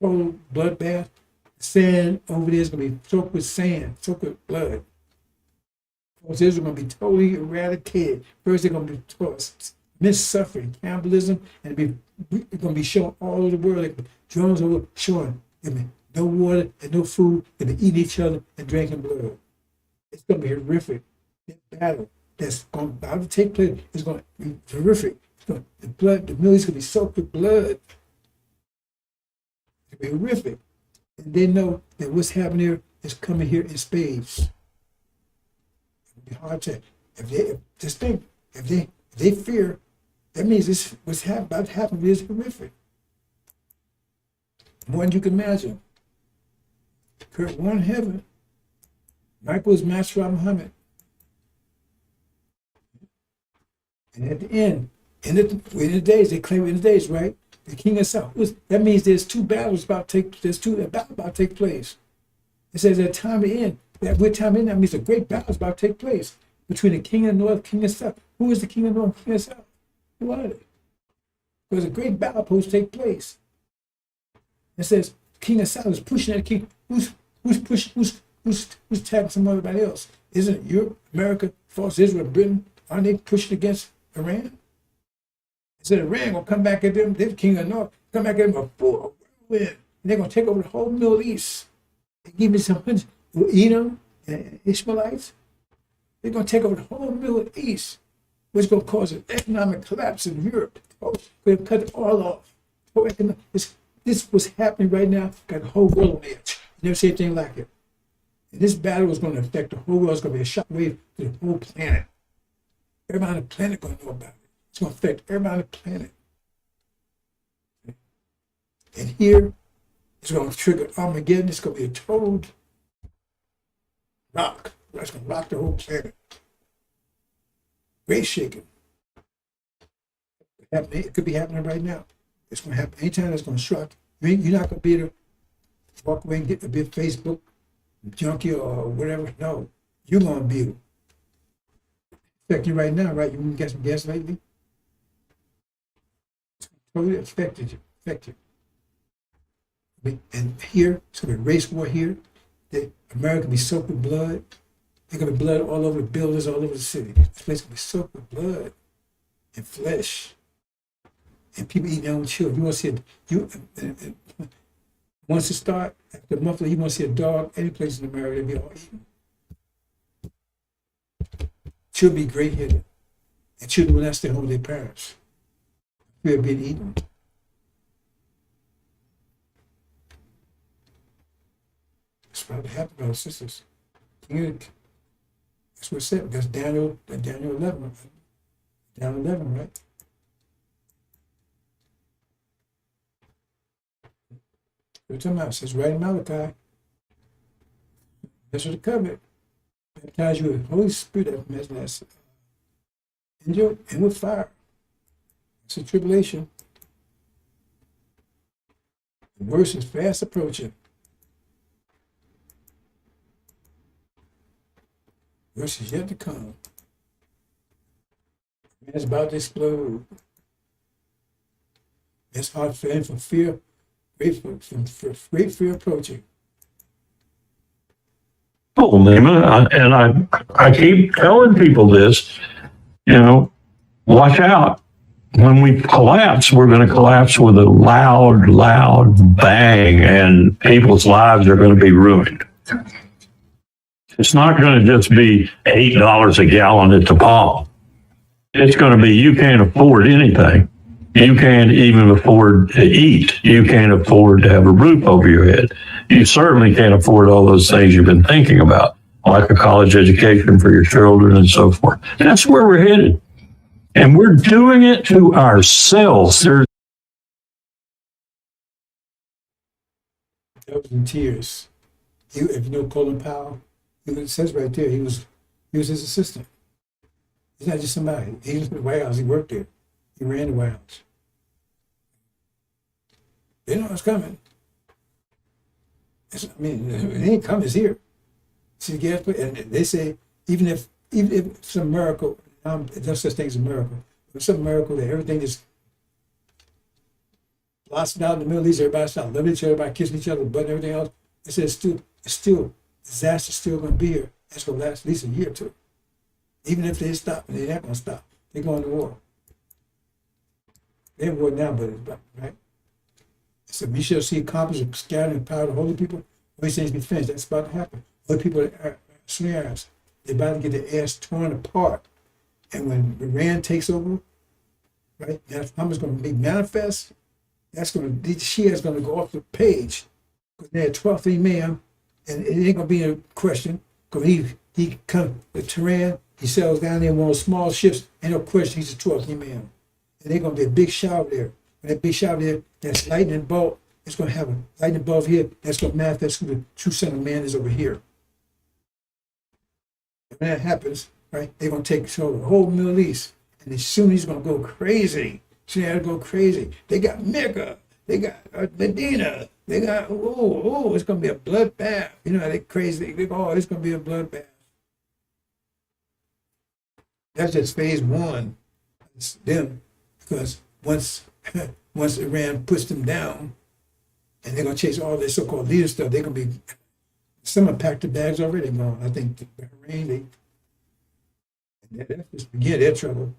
total bloodbath. The sand over there is going to be soaked with sand, soaked with blood. Because Israel is going to be totally eradicated. First, they're going to be taught suffering, cannibalism, and it's going to be shown all over the world. Like drones over showing no water and no food, and they eat each other and drinking blood. It's going to be horrific. That battle that's going to take place is going to be horrific. The Middle East is going to be soaked with blood. It's going to be horrific. And they know that what's happening here is coming here in spades. It'll be hard to, if they fear, that means this what's about to happen is horrific. More than you can imagine. Kurt one in heaven. Michael is master of Muhammad. And at the end, in the days, they claim in the days, right? The king of South. That means there's two battles about to take place. It says at time to end. That means a great battle is about to take place between the king of North, king of South. Who is the king of North, king of South? Who are they? There's a great battle supposed to take place. It says king of South is pushing at king. Who's attacking somebody else? Isn't it Europe, America, false Israel, Britain? Aren't they pushing against Iran? It said Iran gonna come back at them. They're king of North. Come back at them a full win. And they're gonna take over the whole Middle East. They give me some hundreds. Edom and Ishmaelites. They're gonna take over the whole Middle East, which is gonna cause an economic collapse in Europe. They're gonna cut it all off. This this what's happening right now got the whole world on edge. You never see anything like it. And this battle is going to affect the whole world. It's going to be a shockwave to the whole planet. Everybody on the planet going to know about it. It's going to affect everybody on the planet. And here, it's going to trigger Armageddon. It's going to be a total rock. It's going to rock the whole planet. Great shaking. It could be happening right now. It's going to happen anytime. It's going to shock. You're not going to be able to walk away and get a bit of Facebook junkie or whatever. No, you're going to be able to affect you right now, right? You want to get some gas lately? It's totally affected you. And here, it's going to be a race war here. America will be soaked with blood. There's going to be blood all over the buildings, all over the city. This place will be soaked with blood and flesh. And people eating their own children. You want to see once it starts, after a month, you want to see a dog any place in America, they'll be all eaten. Children be great-headed. And children will not stay home with their parents. Fear being eaten. That's what happened, brothers and sisters. That's what it said. That's Daniel 11. Daniel 11, right? We're talking about, it says right in Malachi. That's what the covenant. Baptize you with the Holy Spirit that's angel and with fire. It's a tribulation. The worst is fast approaching. Worse is yet to come. Man's about to explode. It's hard for him from fear. Great fear approaching. Oh, and I keep telling people this, watch out. When we collapse, we're going to collapse with a loud bang, and people's lives are going to be ruined. It's not going to just be $8 a gallon at the pump. It's going to be you can't afford anything. You can't even afford to eat. You can't afford to have a roof over your head. You certainly can't afford all those things you've been thinking about, like a college education for your children and so forth. That's where we're headed. And we're doing it to ourselves. That was in tears. If you know Colin Powell, it says right there, he was his assistant. He's not just somebody. He was in the White House. He worked there. He ran the White House. They know it's coming. It ain't coming. It's here. See the gas, and they say even if some miracle, there's no such thing as a miracle. If some miracle that everything is blossomed out in the Middle East, everybody starts loving each other, everybody kissing each other, but everything else. They say it's still disaster's still going to be here. It's going to last at least a year or two. Even if they stop, and they're not going to stop. They're going to war. They're in war now, but right. So we shall see accomplish of scattering the power of the holy people. These things be finished. That's about to happen. Holy people are snares. They're about to get their ass torn apart. And when Iran takes over, right, that's how it's going to be manifest. That's going to, the Shia is going to go off the page. Because they're 12th Imam, and it ain't going to be a question. Because he comes to Tehran, he settles down there in one of those small ships, ain't no question he's the 12th Imam. And they're going to be a big shower there. When that big shower there, that's lightning bolt, it's going to have a lightning bolt here, that's going to manifest who the true son of man is over here. When that happens, right, they're going to take control of the whole Middle East. And as soon as he's going to go crazy, They got Mecca, they got Medina, they got, it's going to be a bloodbath. You know, they're crazy. It's going to be a bloodbath. That's just phase one. It's them, because once Iran puts them down, and they're going to chase all their so-called leader stuff, they're going to be, some have packed the bags already gone. I think the Bahrain, that's just begin their trouble.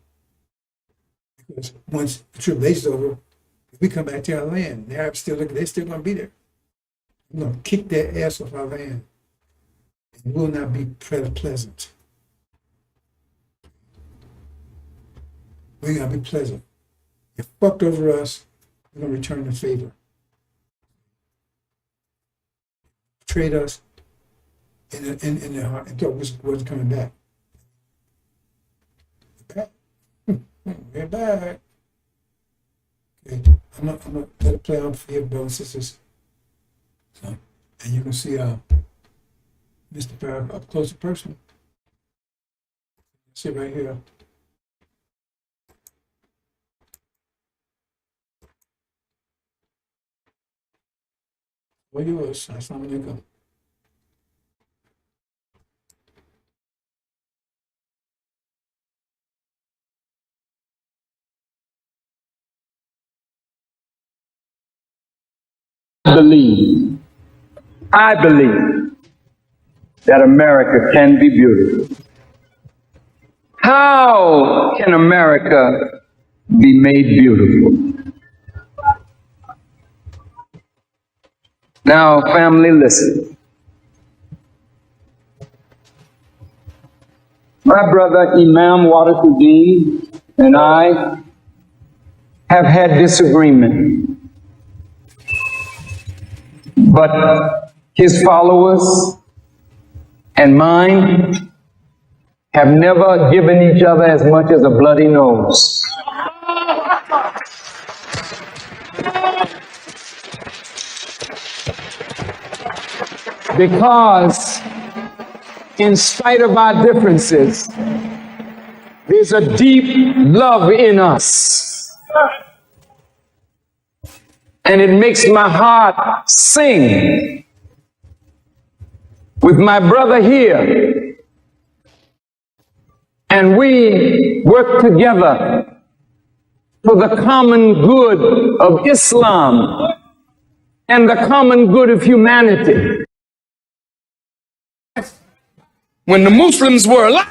Because once the tribulation's over, we come back to our land. The Arabs still looking, they're still going to be there. We're going to kick their ass off our land. It will not be pleasant. We're going to be pleasant. You fucked over us, we're going to return the favor. betrayed us in their heart and thought we wasn't coming back. We're back. Okay, I'm gonna let it play on for you, brothers and sisters. So, and you can see Mr. Farrakhan up close and personal. See right here. All yours. Assalamu alaikum. I believe that America can be beautiful. How can America be made beautiful? Now, family, listen. My brother Imam Wadakuddin and I have had disagreement, but his followers and mine have never given each other as much as a bloody nose. Because in spite of our differences, there's a deep love in us. And it makes my heart sing with my brother here. And we work together for the common good of Islam and the common good of humanity. When the Muslims were alive,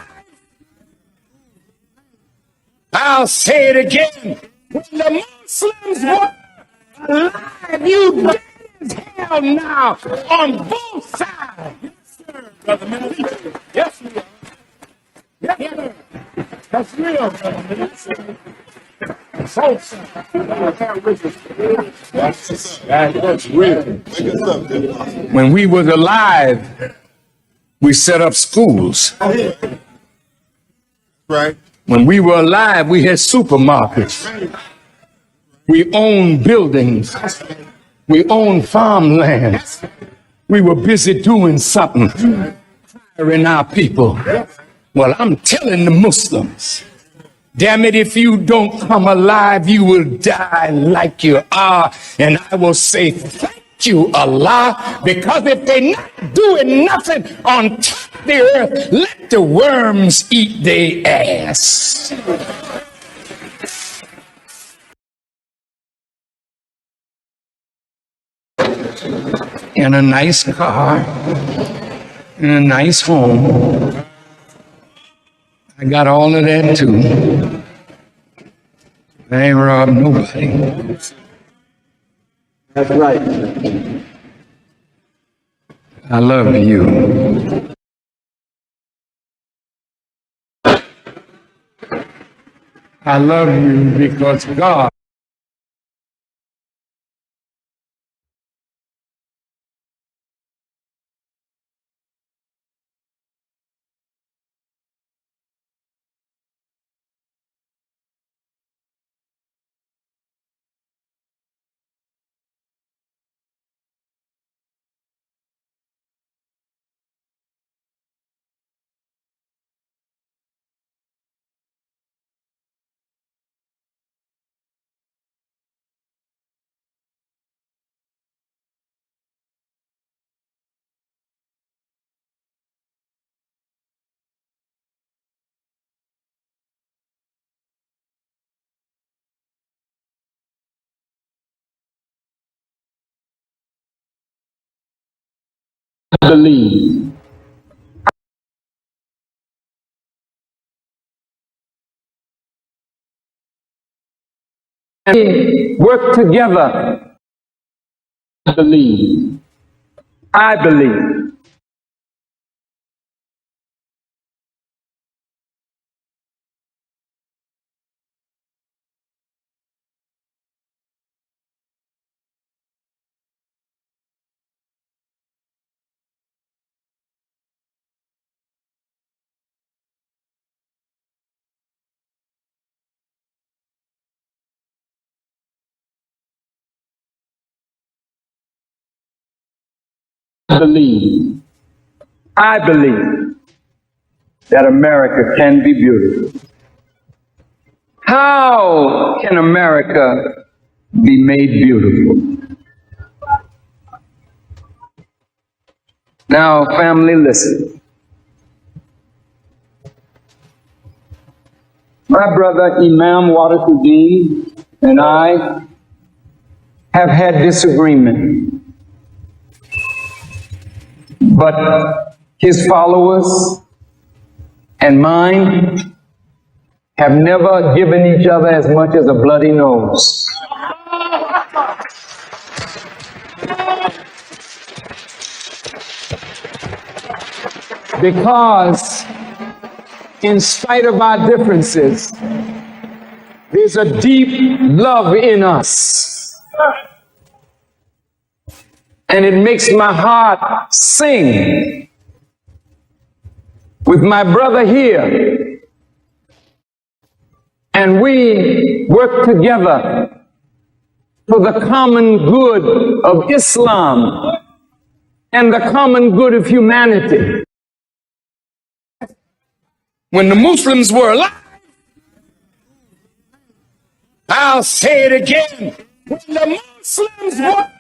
I'll say it again. When the Muslims were alive, you dead as hell now on both sides. Yes, sir, Brother Minister. Yes, we are. Yes, sir. That's real, Brother Minister. Folks, that's real. When we was alive, we set up schools. Right. When we were alive, we had supermarkets. We owned buildings. We owned farmland. We were busy doing something, firing our people. Well, I'm telling the Muslims, damn it, if you don't come alive, you will die like you are. And I will say, thank you, Allah, because if they're not doing nothing on top of the earth, let the worms eat their ass. In a nice car, in a nice home. I got all of that too. I ain't robbed nobody. That's right. I love you. I love you because God believe. And we work together. I believe. I believe. I believe that America can be beautiful. How can America be made beautiful? Now, family, listen. My brother Imam Wadafuddin and I have had disagreement, but his followers and mine have never given each other as much as a bloody nose. Because in spite of our differences, there's a deep love in us. And it makes my heart sing with my brother here. And we work together for the common good of Islam and the common good of humanity. When the Muslims were alive, I'll say it again, when the Muslims were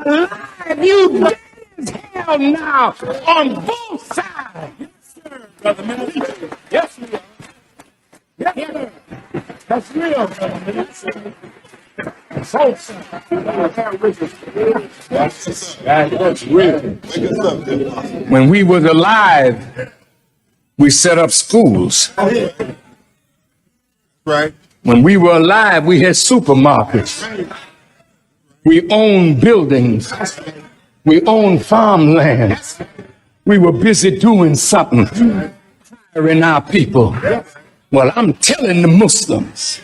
alive, you dead as hell now on both sides. Yes, sir, Brother Minister. Yes, we are. Yes, sir. That's real, Brother Minister. That's real. When we was alive, we set up schools. Right. When we were alive, we had supermarkets. We owned buildings. We owned farmland. We were busy doing something, firing our people. Well, I'm telling the Muslims,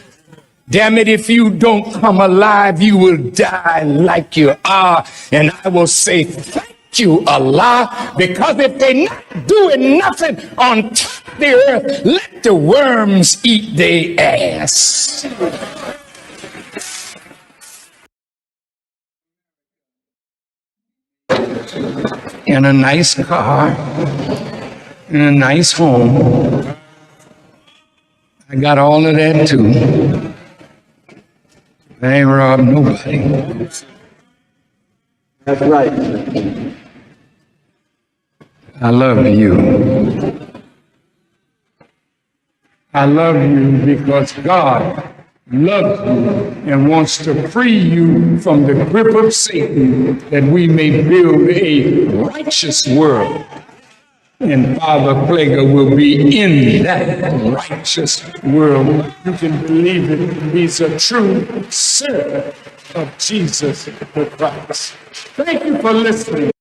damn it, if you don't come alive, you will die like you are. And I will say, thank you, Allah, because if they're not doing nothing on top of the earth, let the worms eat their ass. In a nice car, in a nice home. I got all of that too. I ain't robbed nobody. That's right. I love you. I love you because God loves you and wants to free you from the grip of Satan, that we may build a righteous world. And Father Plager will be in that righteous world. You can believe it. He's a true servant of Jesus the Christ. Thank you for listening.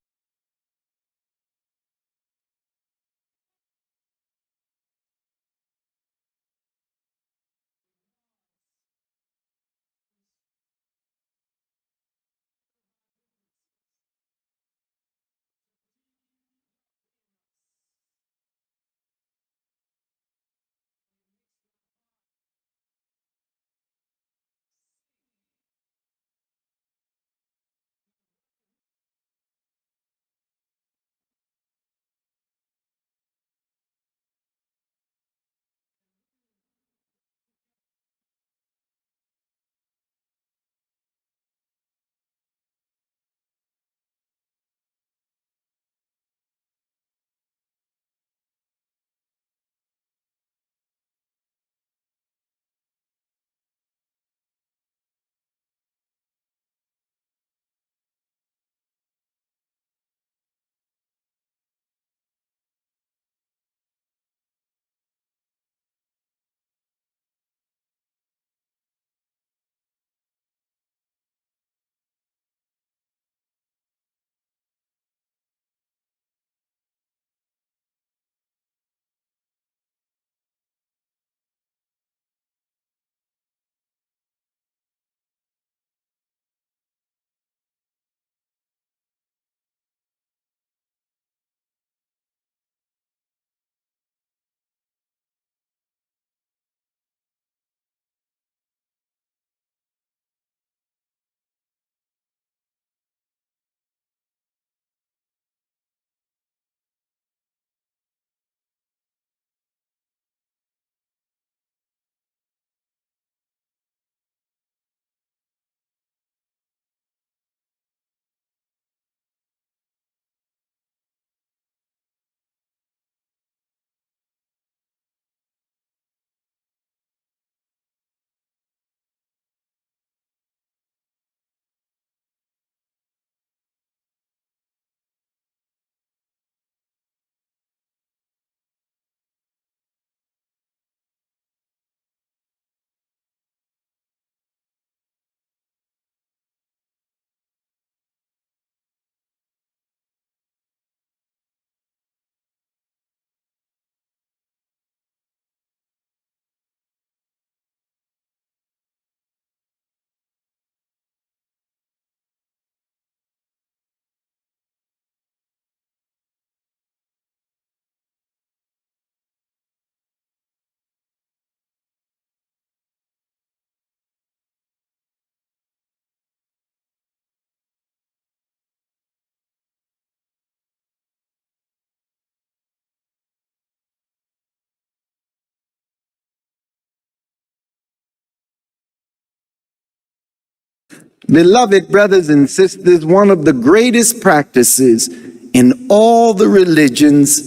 Beloved brothers and sisters, one of the greatest practices in all the religions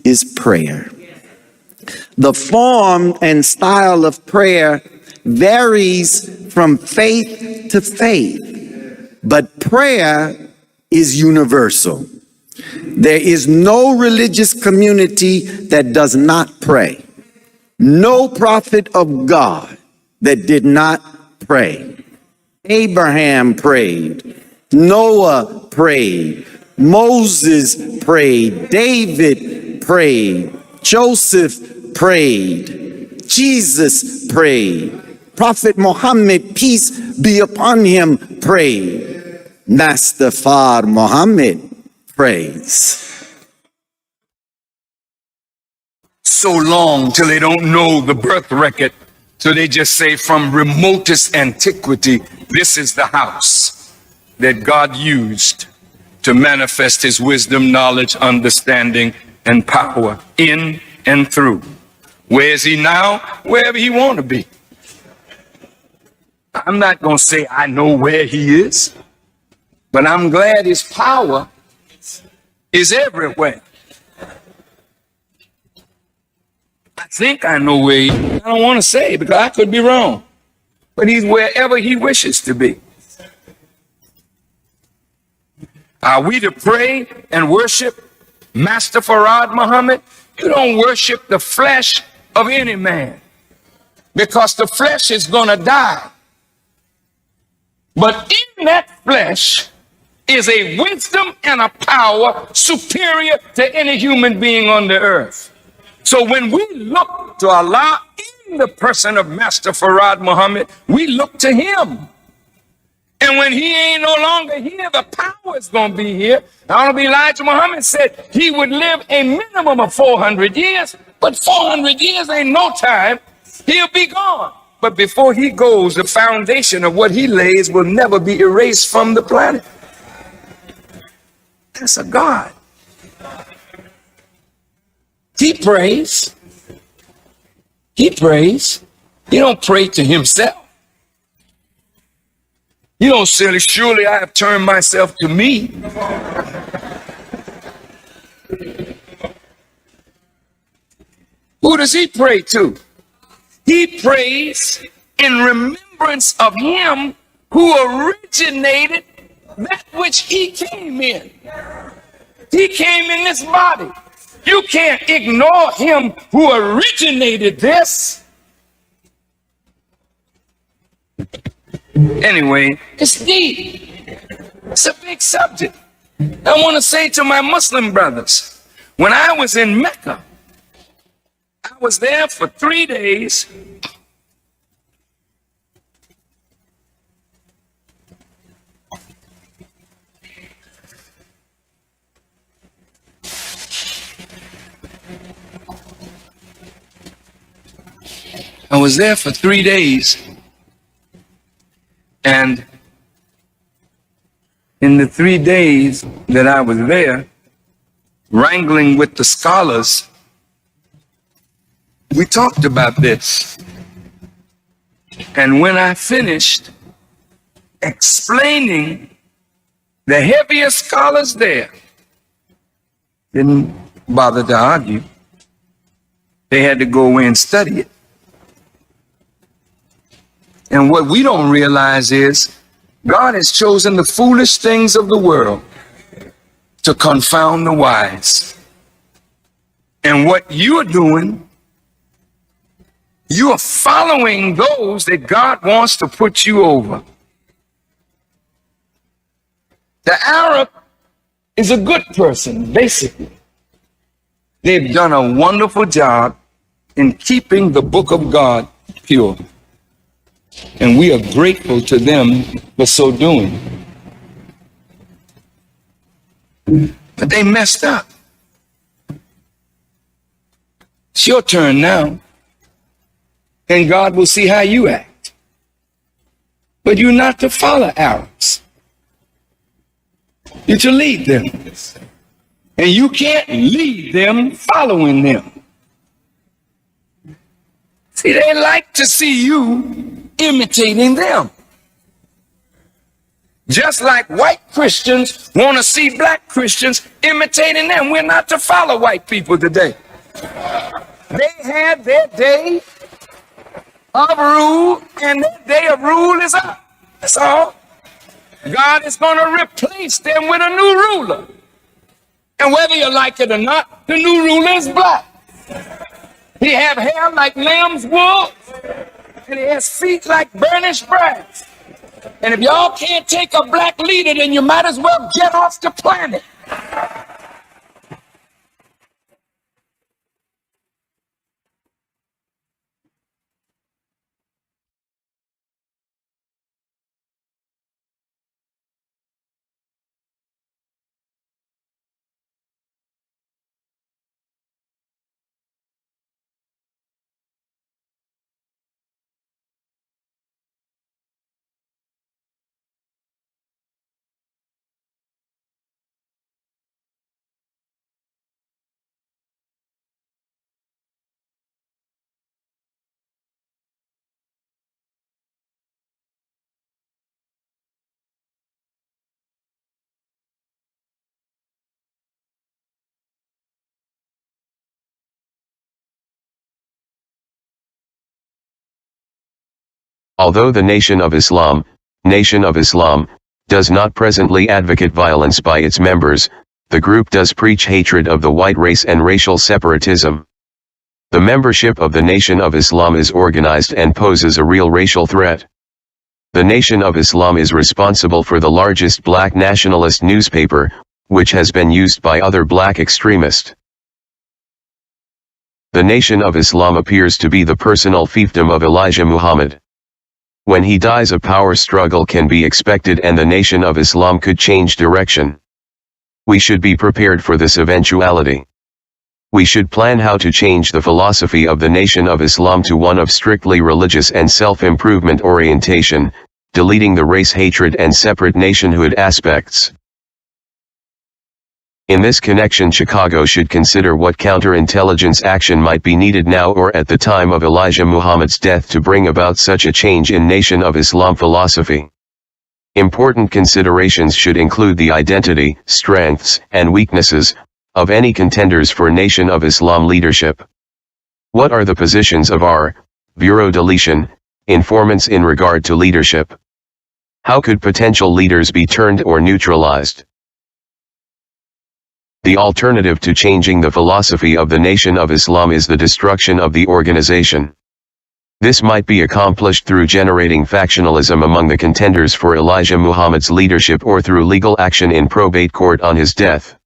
is prayer. The form and style of prayer varies from faith to faith, but prayer is universal. There is no religious community that does not pray. No prophet of God that did not pray. Abraham prayed. Noah prayed. Moses prayed. David prayed. Joseph prayed. Jesus prayed. Prophet Muhammad, peace be upon him, prayed. Master Fard Muhammad prays. So long till they don't know the birth record, so they just say from remotest antiquity, this is the house that God used to manifest his wisdom, knowledge, understanding, and power in and through. Where is he now? Wherever he want to be. I'm not going to say I know where he is, but I'm glad his power is everywhere. I think I know where he is. I don't want to say because I could be wrong, but he's wherever he wishes to be. Are we to pray and worship Master Farad Muhammad? You don't worship the flesh of any man, because the flesh is going to die. But in that flesh is a wisdom and a power superior to any human being on the earth. So when we look to Allah in the person of Master Farad Muhammad, we look to him. And when he ain't no longer here, the power is going to be here. Honorable Elijah Muhammad said he would live a minimum of 400 years, but 400 years ain't no time. He'll be gone. But before he goes, the foundation of what he lays will never be erased from the planet. That's a God. He prays. He prays. He don't pray to himself. You don't say, surely I have turned myself to me. Who does he pray to? He prays in remembrance of him who originated that which he came in. He came in this body. You can't ignore him who originated this. Anyway, it's deep. It's a big subject. I want to say to my Muslim brothers, when I was in Mecca, I was there for 3 days. I was there for 3 days. And in the 3 days that I was there, wrangling with the scholars, we talked about this. And when I finished explaining, the heaviest scholars there didn't bother to argue. They had to go away and study it. And what we don't realize is God has chosen the foolish things of the world to confound the wise. And what you're doing, you are following those that God wants to put you over. The Arab is a good person, basically. They've done a wonderful job in keeping the book of God pure. And we are grateful to them for so doing. But they messed up. It's your turn now. And God will see how you act. But you're not to follow Arabs. You're to lead them. And you can't lead them following them. See, they like to see you imitating them. Just like white Christians want to see black Christians imitating them. We're not to follow white people today. They had their day of rule, and their day of rule is up. That's all. God is going to replace them with a new ruler. And whether you like it or not, the new ruler is black. He have hair like lamb's wool, and he has feet like burnished brass. And if y'all can't take a black leader, then you might as well get off the planet. Although the Nation of Islam, does not presently advocate violence by its members, the group does preach hatred of the white race and racial separatism. The membership of the Nation of Islam is organized and poses a real racial threat. The Nation of Islam is responsible for the largest black nationalist newspaper, which has been used by other black extremists. The Nation of Islam appears to be the personal fiefdom of Elijah Muhammad. When he dies, a power struggle can be expected and the Nation of Islam could change direction. We should be prepared for this eventuality. We should plan how to change the philosophy of the Nation of Islam to one of strictly religious and self-improvement orientation, deleting the race hatred and separate nationhood aspects. In this connection, Chicago should consider what counterintelligence action might be needed now or at the time of Elijah Muhammad's death to bring about such a change in Nation of Islam philosophy. Important considerations should include the identity, strengths, and weaknesses of any contenders for Nation of Islam leadership. What are the positions of our bureau deletion informants in regard to leadership? How could potential leaders be turned or neutralized? The alternative to changing the philosophy of the Nation of Islam is the destruction of the organization. This might be accomplished through generating factionalism among the contenders for Elijah Muhammad's leadership or through legal action in probate court on his death.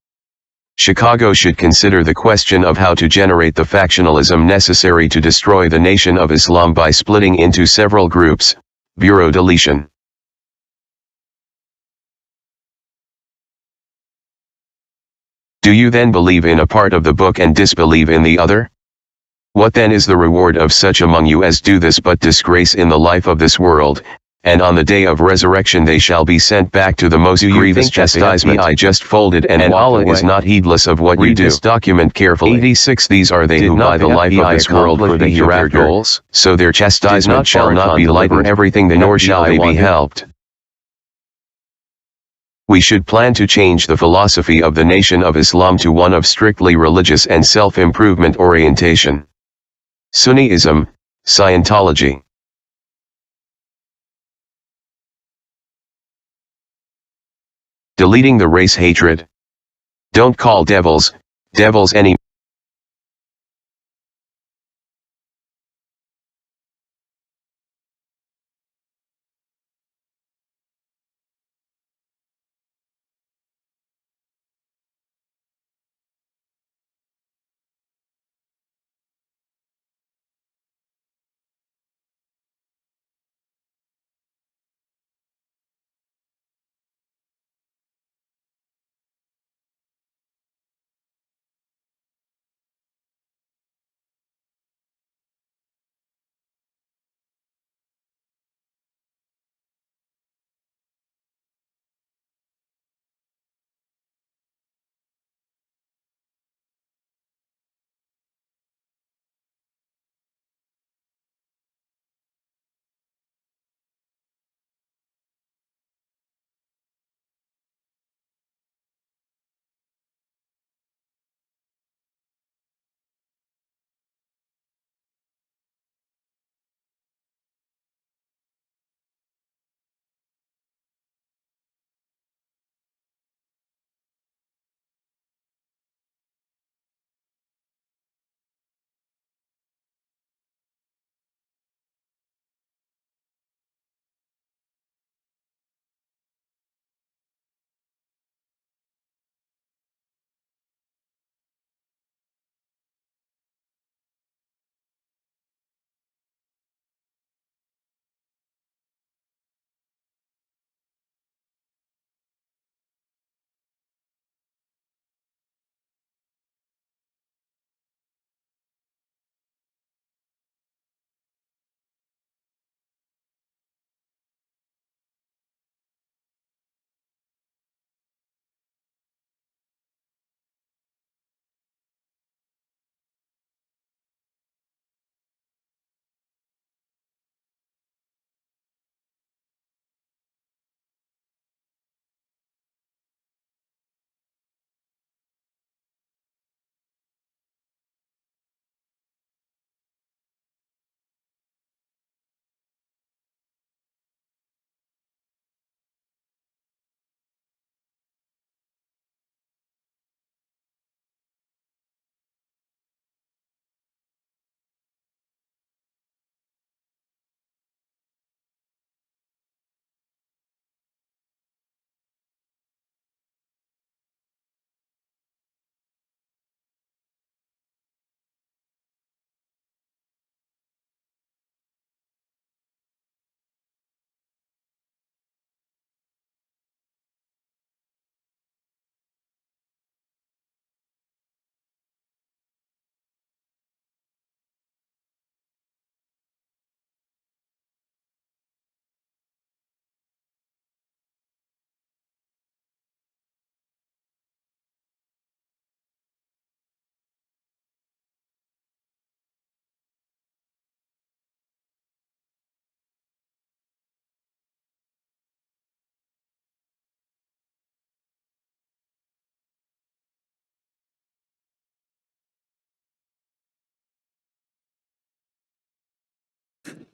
Chicago should consider the question of how to generate the factionalism necessary to destroy the Nation of Islam by splitting into several groups, bureau deletion. Do you then believe in a part of the book and disbelieve in the other? What then is the reward of such among you as do this but disgrace in the life of this world, and on the day of resurrection they shall be sent back to the most grievous chastisement? I just folded and Allah is not heedless of what you do. This document carefully. 86 These are they who buy the life of this world for the hereafter, so their chastisement shall not be lightened everything nor shall they be helped. We should plan to change the philosophy of the Nation of Islam to one of strictly religious and self-improvement orientation. Sunniism, Scientology. Deleting the race hatred. Don't call devils any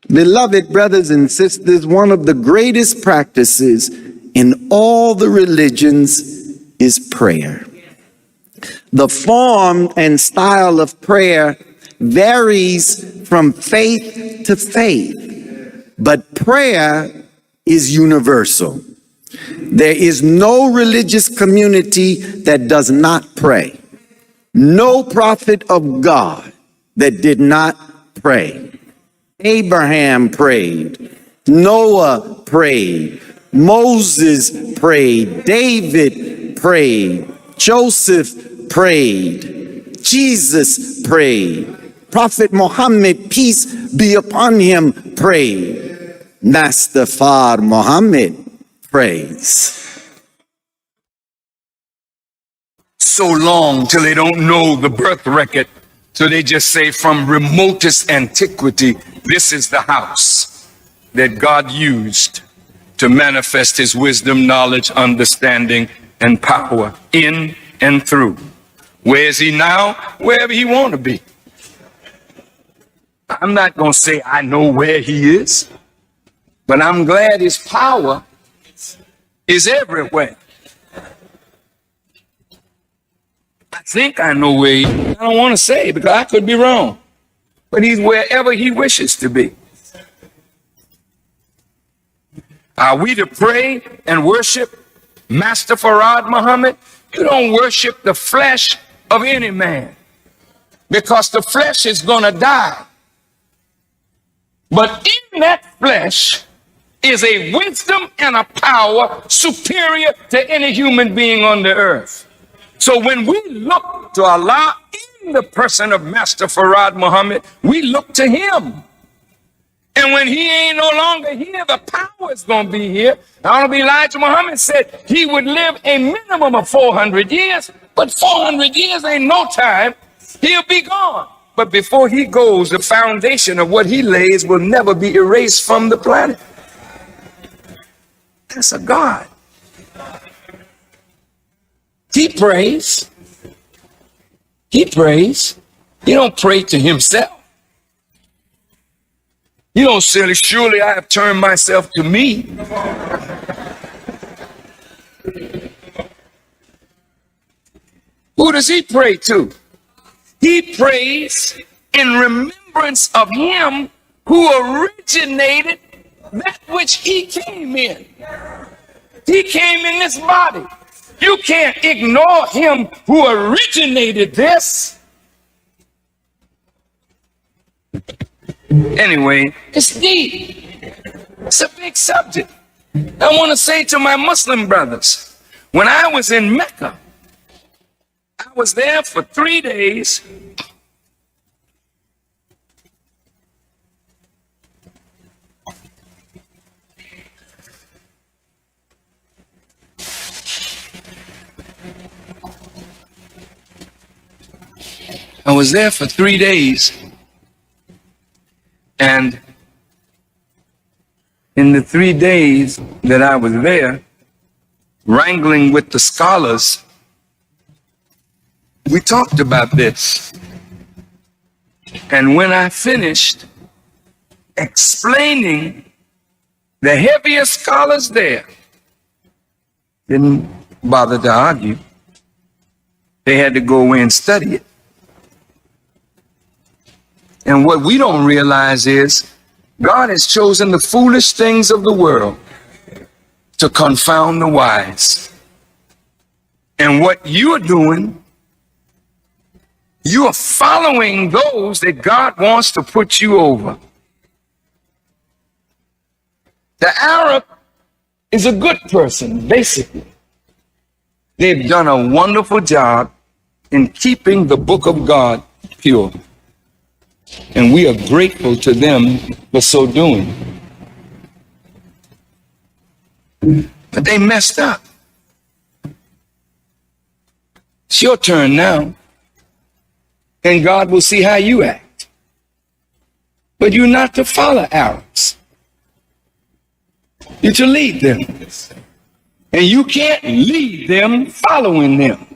Beloved brothers and sisters, one of the greatest practices in all the religions is prayer. The form and style of prayer varies from faith to faith, but prayer is universal. There is no religious community that does not pray. No prophet of God that did not pray. Abraham prayed. Noah prayed. Moses prayed. David prayed. Joseph prayed. Jesus prayed. Prophet Muhammad, peace be upon him, prayed. Master Fard Muhammad prays. So long till they don't know the birth record. So they just say from remotest antiquity, this is the house that God used to manifest his wisdom, knowledge, understanding, and power in and through. Where is he now? Wherever he want to be. I'm not going to say I know where he is, but I'm glad his power is everywhere. I think I know where he is. I don't want to say because I could be wrong, but he's wherever he wishes to be. Are we to pray and worship Master Farad Muhammad? You don't worship the flesh of any man because the flesh is going to die. But in that flesh is a wisdom and a power superior to any human being on the earth. So when we look to Allah in the person of Master Farad Muhammad, we look to him. And when he ain't no longer here, the power is going to be here. Honorable Elijah Muhammad said he would live a minimum of 400 years, but 400 years ain't no time. He'll be gone. But before he goes, the foundation of what he lays will never be erased from the planet. That's a God. He prays. He prays. He don't pray to himself. You don't say, surely I have turned myself to me. Who does he pray to? He prays in remembrance of him who originated that which he came in. He came in this body. You can't ignore him who originated this. Anyway, it's deep. It's a big subject. I want to say to my Muslim brothers, when I was in Mecca, I was there for 3 days. I was there for 3 days. And in the 3 days that I was there, wrangling with the scholars, we talked about this. And when I finished explaining, the heaviest scholars there didn't bother to argue. They had to go away and study it. And what we don't realize is God has chosen the foolish things of the world to confound the wise. And what you're doing, you are following those that God wants to put you over. The Arab is a good person, basically. They've done a wonderful job in keeping the book of God pure. And we are grateful to them for so doing. But they messed up. It's your turn now. And God will see how you act. But you're not to follow Arabs. You're to lead them. And you can't lead them following them.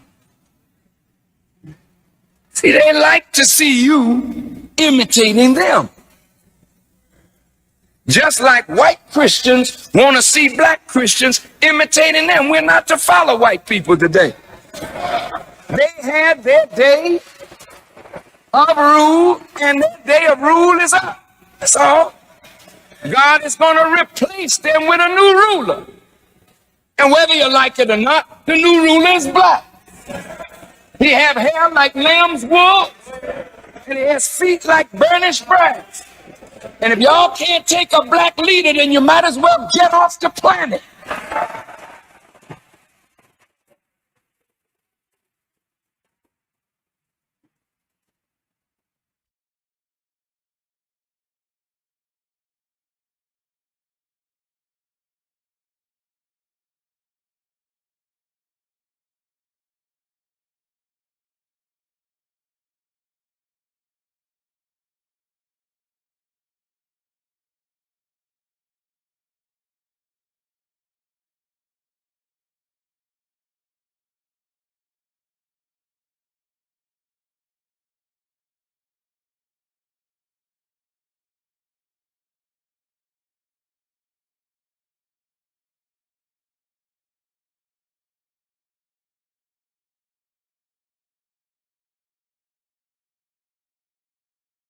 See, they like to see you imitating them. Just like white Christians want to see black Christians imitating them. We're not to follow white people today. They had their day of rule, and their day of rule is up. That's all. God is going to replace them with a new ruler. And whether you like it or not, the new ruler is black. He have hair like lamb's wool, and he has feet like burnished brass. And if y'all can't take a black leader, then you might as well get off the planet.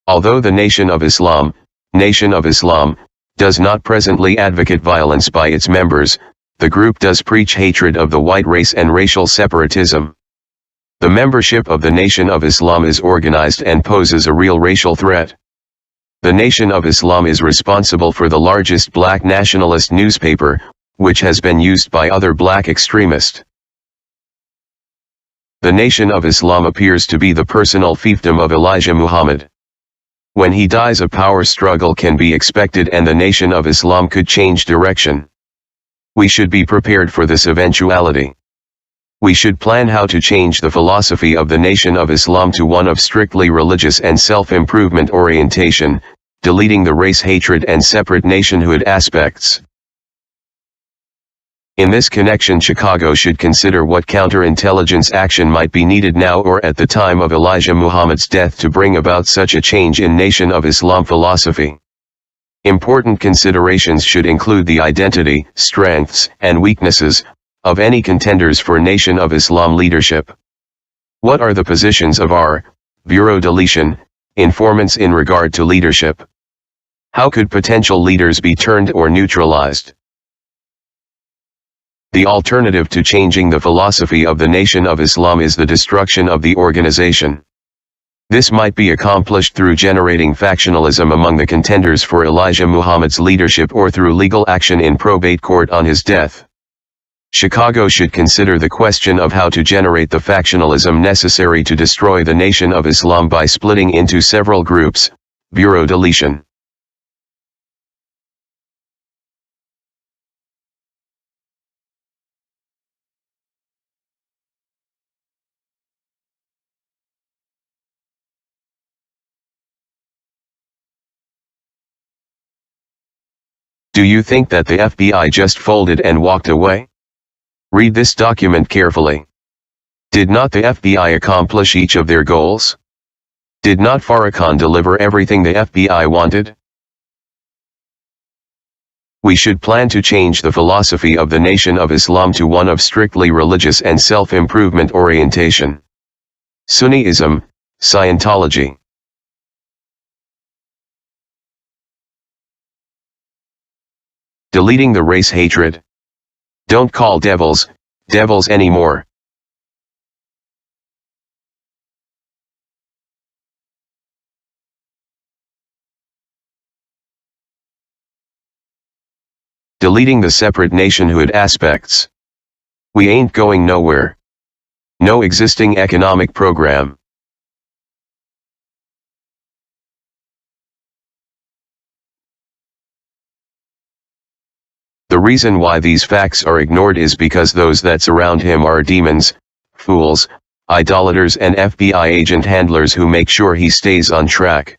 Although the Nation of Islam, does not presently advocate violence by its members, the group does preach hatred of the white race and racial separatism. The membership of the Nation of Islam is organized and poses a real racial threat. The Nation of Islam is responsible for the largest black nationalist newspaper, which has been used by other black extremists. The Nation of Islam appears to be the personal fiefdom of Elijah Muhammad. When he dies, a power struggle can be expected and the Nation of Islam could change direction. We should be prepared for this eventuality. We should plan how to change the philosophy of the Nation of Islam to one of strictly religious and self-improvement orientation, deleting the race hatred and separate nationhood aspects. In this connection, Chicago should consider what counterintelligence action might be needed now or at the time of Elijah Muhammad's death to bring about such a change in Nation of Islam philosophy. Important considerations should include the identity, strengths, and weaknesses of any contenders for Nation of Islam leadership. What are the positions of our bureau deletion informants in regard to leadership? How could potential leaders be turned or neutralized? The alternative to changing the philosophy of the Nation of Islam is the destruction of the organization. This might be accomplished through generating factionalism among the contenders for Elijah Muhammad's leadership or through legal action in probate court on his death. Chicago should consider the question of how to generate the factionalism necessary to destroy the Nation of Islam by splitting into several groups, bureau deletion. Do you think that the FBI just folded and walked away? Read this document carefully. Did not the FBI accomplish each of their goals? Did not Farrakhan deliver everything the FBI wanted? We should plan to change the philosophy of the Nation of Islam to one of strictly religious and self-improvement orientation. Sunniism, Scientology. Deleting the race hatred. Don't call devils anymore. Deleting the separate nationhood aspects. We ain't going nowhere. No existing economic program. The reason why these facts are ignored is because those that surround him are demons, fools, idolaters and FBI agent handlers who make sure he stays on track.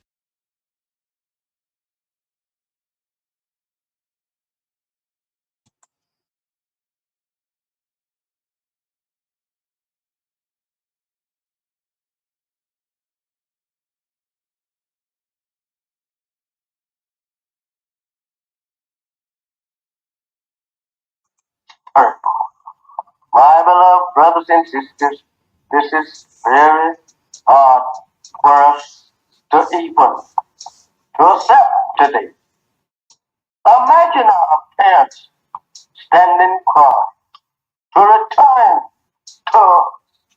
hurtful. My beloved brothers and sisters, this is very hard for us to even to accept today. Imagine our parents standing cry to return to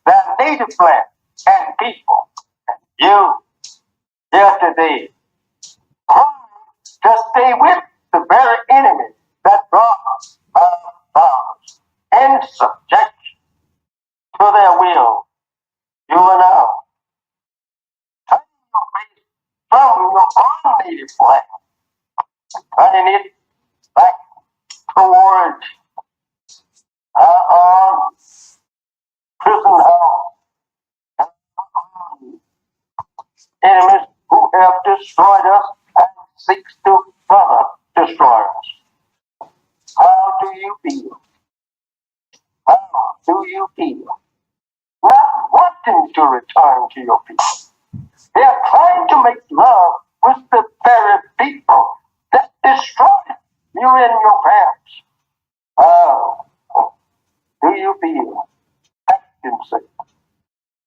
their native land and people. You, here today, cry to stay with the very enemy that brought our fathers in subjection to their will. You and I, turning your face from your own native land, turning it back towards our own prison house, enemies who have destroyed us and seeks to further destroy us. How do you feel? How do you feel? Not wanting to return to your people. They are trying to make love with the very people that destroyed you and your parents. How do you feel? Expectancy.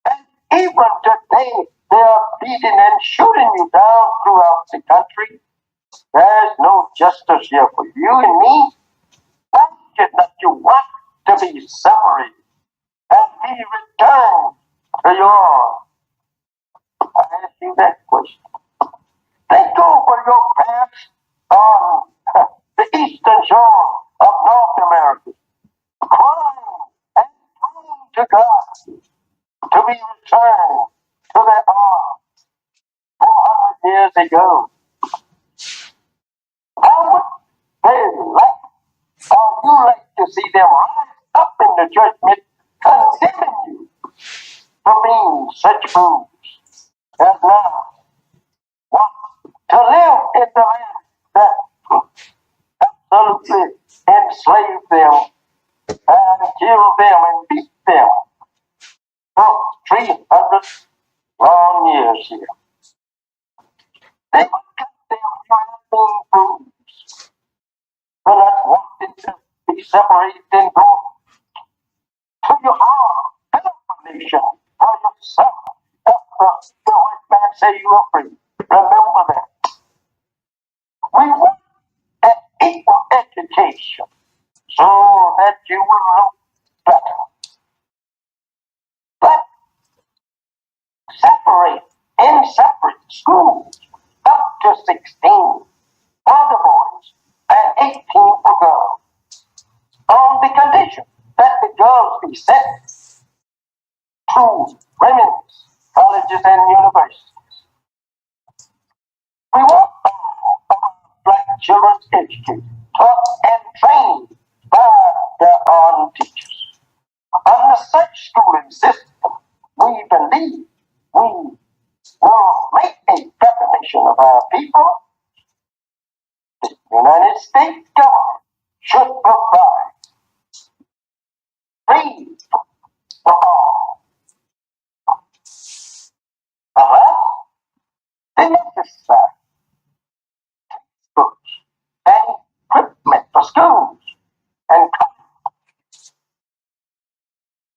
And even today, they are beating and shooting you down throughout the country. There is no justice here for you and me. Why should not you want to be separated and be returned to your? I ask you that question. Think over your parents on the eastern shore of North America, crying and praying to God to be returned to their arms 400 years ago. How would they like, or you like to see them rise up in the judgment, condemning you for being such fools as now want to live in the land that absolutely enslaved them and killed them and beat them for 300 long years here. They would condemn you as being fools for not wanting to be separated and go to your own nation for yourself after the white man say you are free. Remember that. We want an equal education so that you will look better. But separate schools up to 16 for the boys and 18 for girls, on the condition that the girls be sent to women's colleges and universities. We want all of our black children educated, taught, and trained by their own teachers. Under such schooling system, we believe we will make a better nation of our people. The United States government should provide free for all of us the necessary textbooks and equipment for schools and colleges.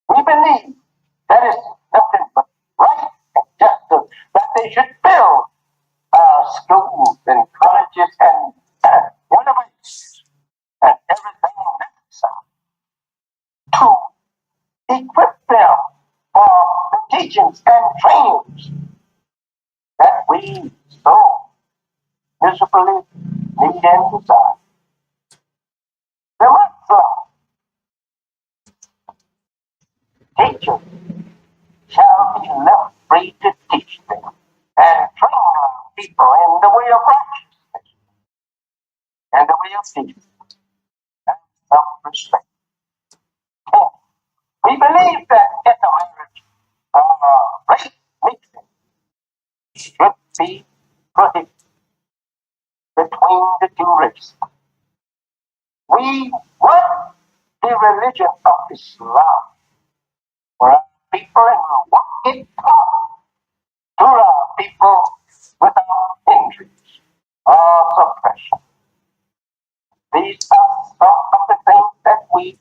We believe that is nothing but right and justice that they should build schools and colleges and universities and everything necessary to equip them for the teachings and trainings that we so miserably need and desire. There must teachers shall be left free to teach them and train our people in the way of righteousness and the way of peace and self-respect. We believe that intermarriage race mixing should be prohibited between the two races. We want the religion of Islam for our people, and we want it taught to our people without injuries or suppression. These are some of the things that we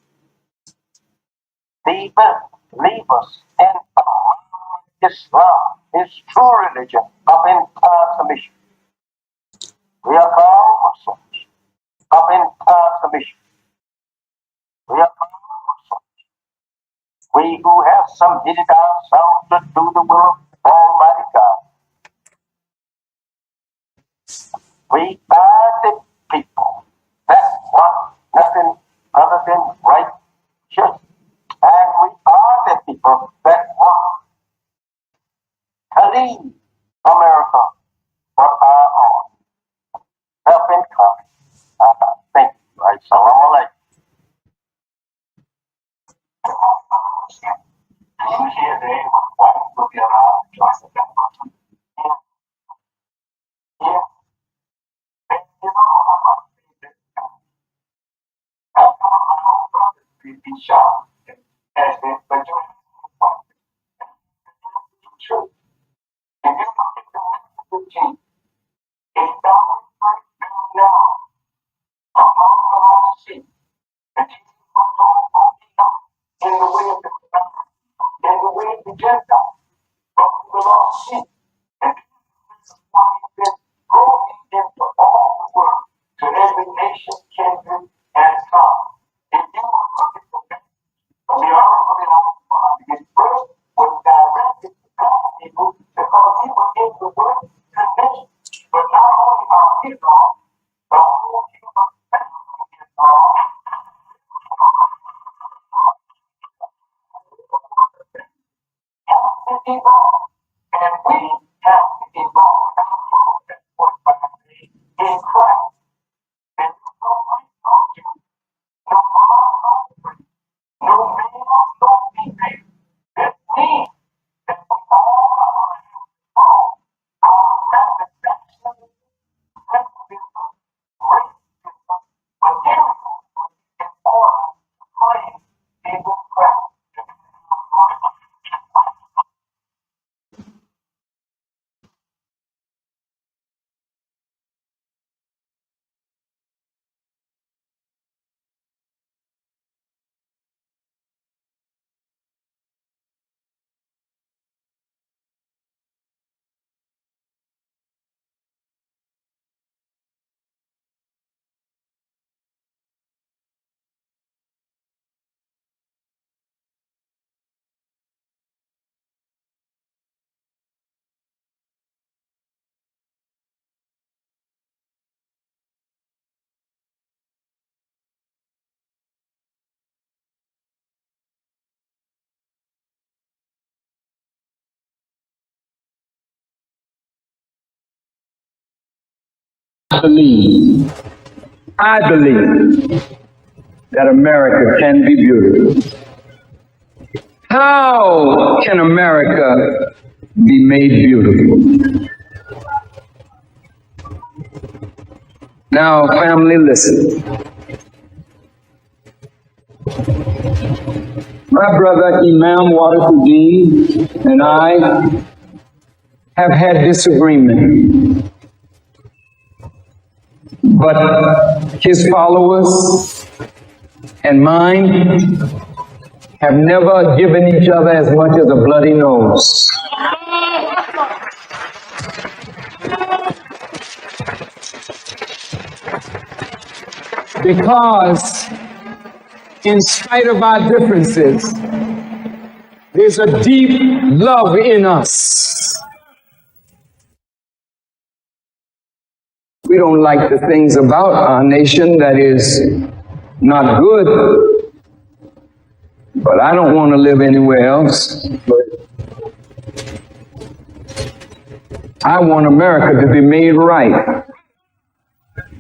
the believers in Islam, his true religion of entire submission. We are called Muslims of entire submission. We are called Muslims. We who have submitted ourselves to do the will of Almighty God. We are the people that want nothing other than righteousness. And we are the people that want to leave America for our own self-income. Thank you. Assalamu alaikum. I believe that America can be beautiful. How can America be made beautiful? Now, family, listen. My brother Imam Warakuddin and I have had disagreement, but his followers and mine have never given each other as much as a bloody nose. Because in spite of our differences, there's a deep love in us. We don't like the things about our nation that is not good, but I don't want to live anywhere else. I want America to be made right.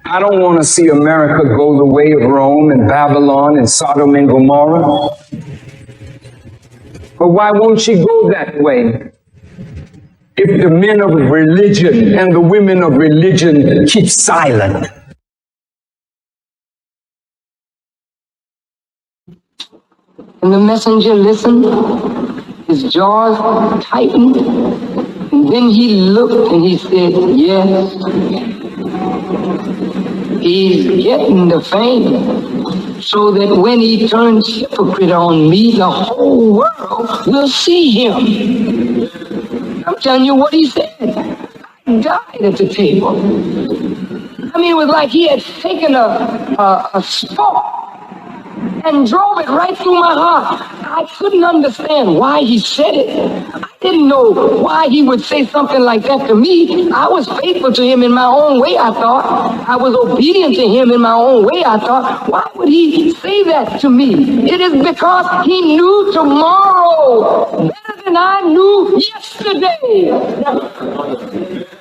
I don't want to see America go the way of Rome and Babylon and Sodom and Gomorrah. But why won't she go that way? If the men of religion and the women of religion keep silent. And the messenger listened, his jaws tightened, and then he looked and he said, yes, he's getting the fame so that when he turns hypocrite on me, the whole world will see him. I'm telling you what he said. I died at the table. I mean, it was like he had taken a spark and drove it right through my heart. I couldn't understand why he said it. I didn't know why he would say something like that to me. I was faithful to him in my own way, I thought. I was obedient to him in my own way, I thought. Why would he say that to me? It is because he knew tomorrow better than I knew yesterday.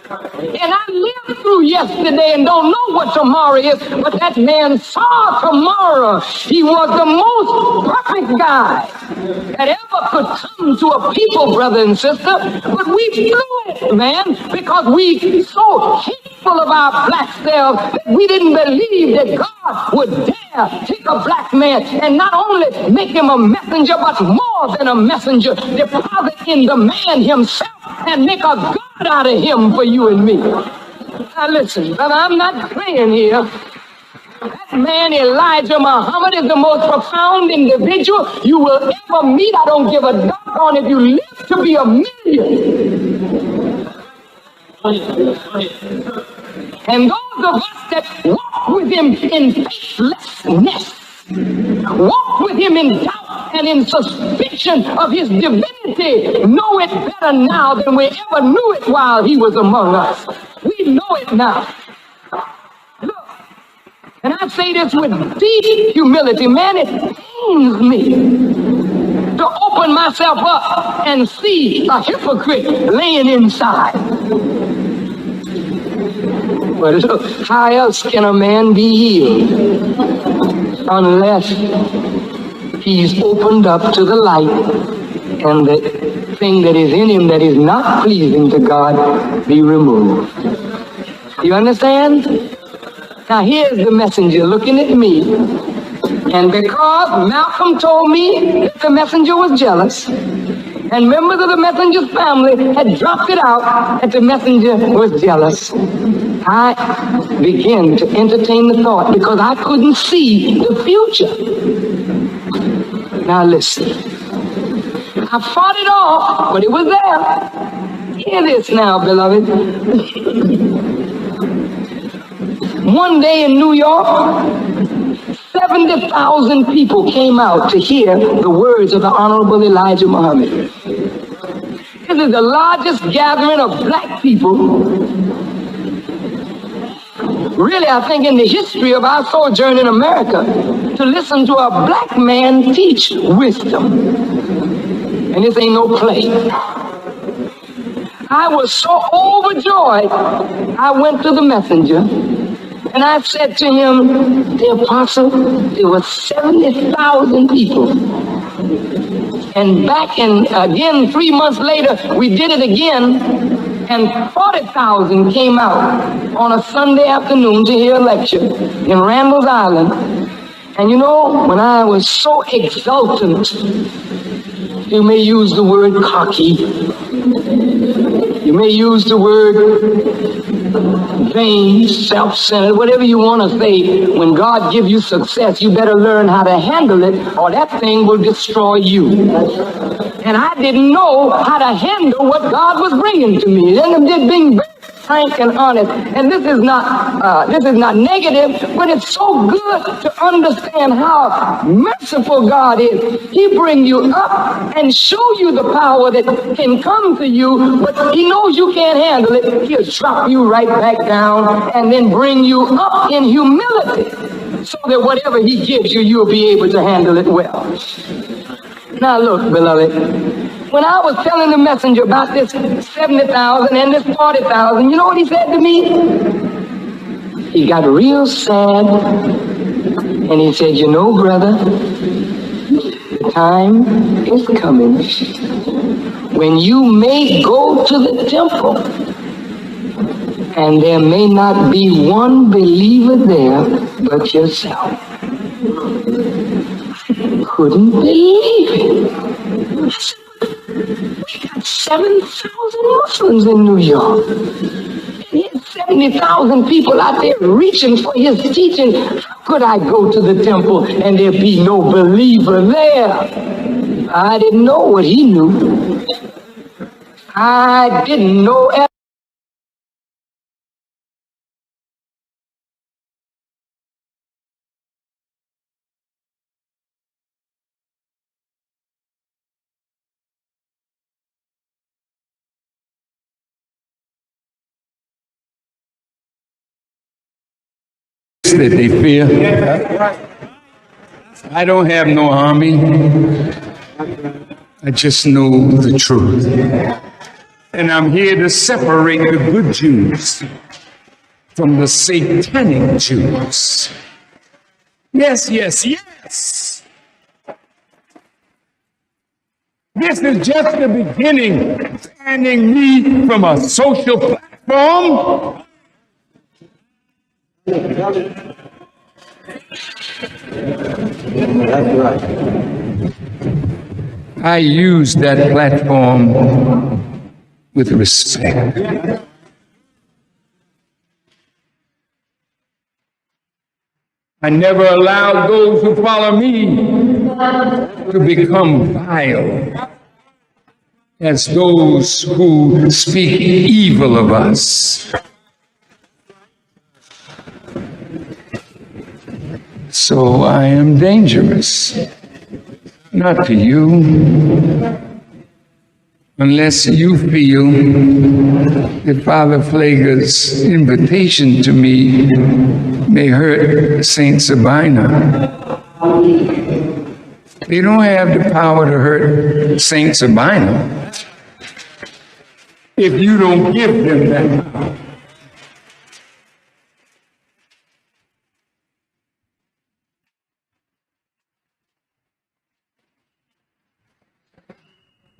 And I lived through yesterday and don't know what tomorrow is, but that man saw tomorrow. He was the most perfect guy that ever could come to a people, brother and sister. But we blew it, man, because we so hateful of our black selves that we didn't believe that God would dare take a black man and not only make him a messenger, but more than a messenger, deposit in the man himself and make a God out of him for you and me. Now listen, brother, I'm not playing here. That man, Elijah Muhammad, is the most profound individual you will ever meet. I don't give a doggone if you live to be a million. And those of us that walk with him in faithlessness, walk with him in doubt and in suspicion of his divinity, know it better now than we ever knew it while he was among us. We know it now. Look, and I say this with deep humility, man, it pains me to open myself up and see a hypocrite laying inside. But look, how else can a man be healed unless he's opened up to the light and the thing that is in him that is not pleasing to God be removed? You understand? Now here's the messenger looking at me, and because Malcolm told me that the messenger was jealous, and members of the messenger's family had dropped it out that the messenger was jealous, I began to entertain the thought because I couldn't see the future. Now listen, I fought it off, but it was there. Hear this now, beloved. One day in New York, 70,000 people came out to hear the words of the Honorable Elijah Muhammad. This is the largest gathering of black people, really, I think, in the history of our sojourn in America, to listen to a black man teach wisdom. And this ain't no play. I was so overjoyed, I went to the messenger and I said to him, the apostle, there were 70,000 people. And back in, again, 3 months later, we did it again, and 40,000 came out on a Sunday afternoon to hear a lecture in Randall's Island. And you know, when I was so exultant, you may use the word cocky, you may use the word vain, self-centered, whatever you want to say. When God gives you success, you better learn how to handle it, or that thing will destroy you. And I didn't know how to handle what God was bringing to me. And I'm just being very frank and honest. And this is not negative, but it's so good to understand how merciful God is. He brings you up and show you the power that can come to you, but he knows you can't handle it. He'll drop you right back down and then bring you up in humility so that whatever he gives you, you'll be able to handle it well. Now look, beloved, when I was telling the messenger about this 70,000 and this 40,000, you know what he said to me? He got real sad and he said, you know, brother, the time is coming when you may go to the temple and there may not be one believer there but yourself. Couldn't believe it. I said, we got 7,000 Muslims in New York. He had 70,000 people out there reaching for his teaching. How could I go to the temple and there be no believer there? I didn't know what he knew. I didn't know. That they fear. I don't have no army. I just know the truth. And I'm here to separate the good Jews from the satanic Jews. Yes, yes, yes. This is just the beginning, banning me from a social platform. I use that platform with respect. I never allowed those who follow me to become vile as those who speak evil of us. So I am dangerous, not to you, unless you feel that Father Pfleger's invitation to me may hurt Saint Sabina. They don't have the power to hurt Saint Sabina if you don't give them that power.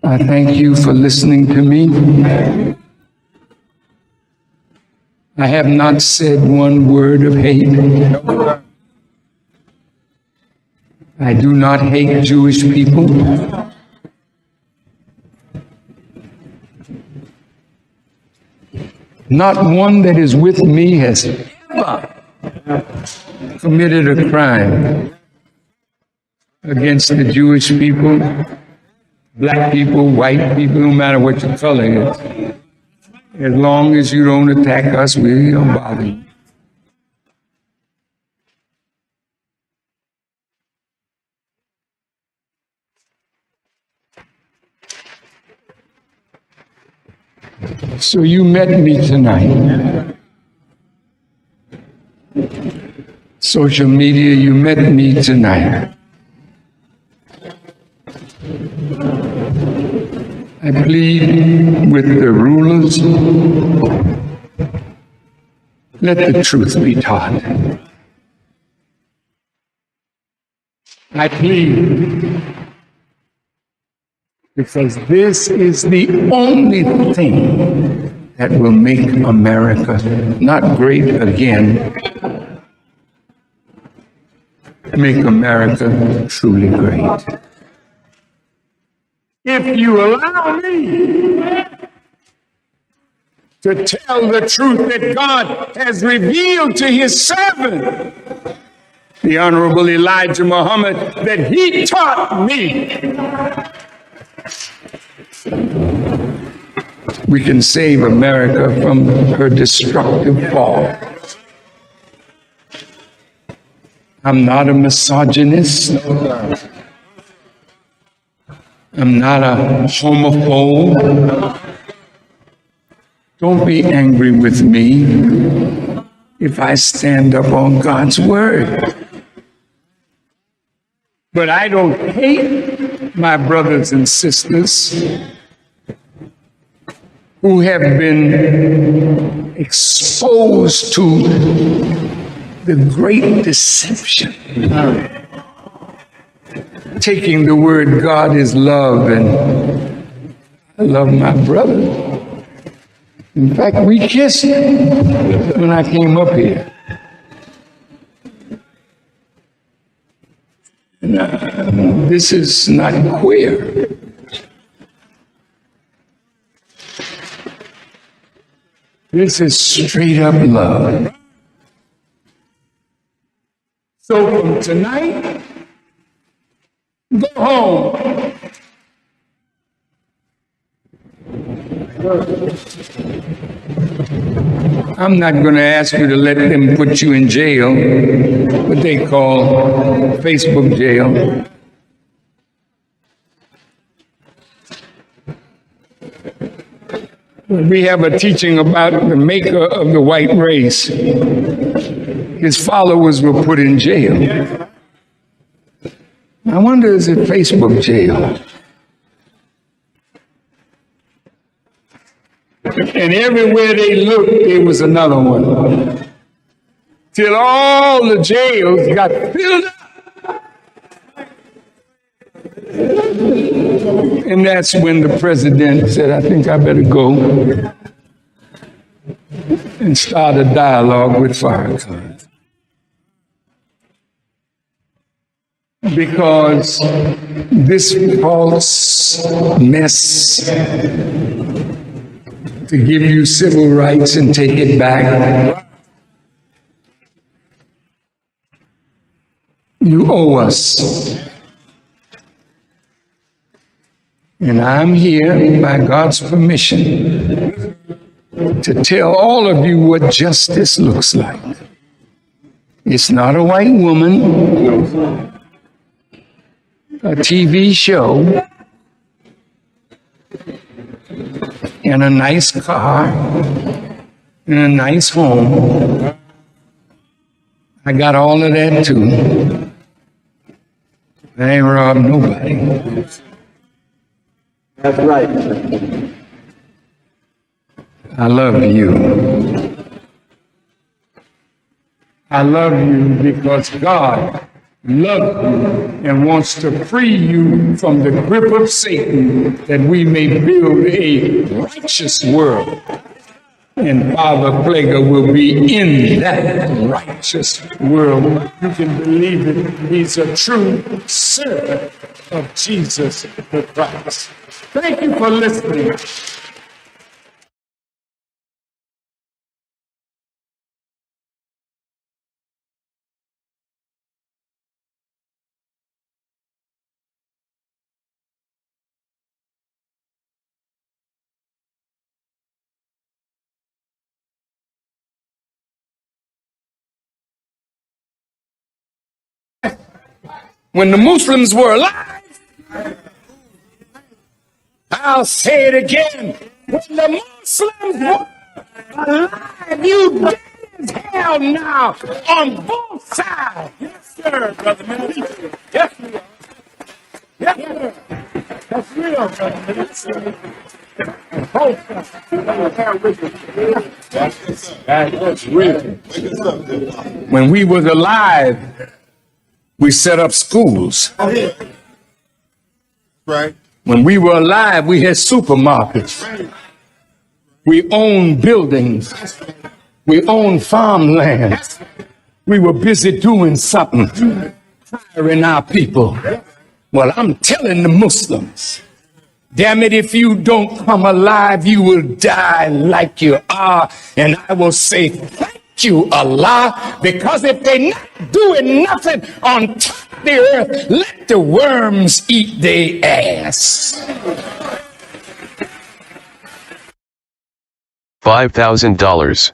I thank you for listening to me. I have not said one word of hate. I do not hate Jewish people. Not one that is with me has ever committed a crime against the Jewish people, black people, white people, no matter what your color is. As long as you don't attack us, we don't bother you. So you met me tonight. Social media, you met me tonight. I plead with the rulers, let the truth be taught. I plead because this is the only thing that will make America not great again, make America truly great. If you allow me to tell the truth that God has revealed to his servant, the Honorable Elijah Muhammad, that he taught me, we can save America from her destructive fall. I'm not a misogynist. I'm not a homophobe. Don't be angry with me if I stand up on God's word. But I don't hate my brothers and sisters who have been exposed to the great deception. Taking the word God is love, and I love my brother. In fact, we kissed when I came up here. And, this is not queer. This is straight up love. So from tonight, go home. I'm not going to ask you to let them put you in jail, what they call Facebook jail. We have a teaching about the maker of the white race. His followers were put in jail. I wonder, is it Facebook jail? And everywhere they looked, there was another one. Till all the jails got filled up. And that's when the president said, I think I better go and start a dialogue with Farrakhan. Because this false mess to give you civil rights and take it back, you owe us. And I'm here, by God's permission, to tell all of you what justice looks like. It's not a white woman, a TV show, and a nice car, and a nice home. I got all of that too. I ain't robbed nobody. That's right. I love you. I love you because God loves you and wants to free you from the grip of Satan, that we may build a righteous world. And Father Plager will be in that righteous world. You can believe it. He's a true servant of Jesus the Christ. Thank you for listening. When the Muslims were alive, I'll say it again. When the Muslims were alive, you dead as hell now on both sides. Yes, sir, Brother Minister. Yes, we are. Yes, sir. That's real, Brother Minister. Both sides. That's real. When we was alive, we set up schools. Right. When we were alive, we had supermarkets. We owned buildings. We owned farmland. We were busy doing something, firing our people. Well, I'm telling the Muslims, damn it, if you don't come alive, you will die like you are. And I will say, thank you, Allah, because if they're not doing nothing on top of the earth, let the worms eat their ass. $5,000.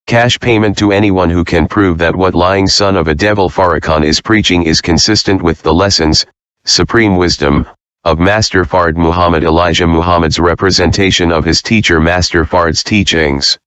Cash payment to anyone who can prove that what lying son of a devil Farrakhan is preaching is consistent with the lessons, supreme wisdom, of Master Fard Muhammad Elijah Muhammad's representation of his teacher Master Fard's teachings.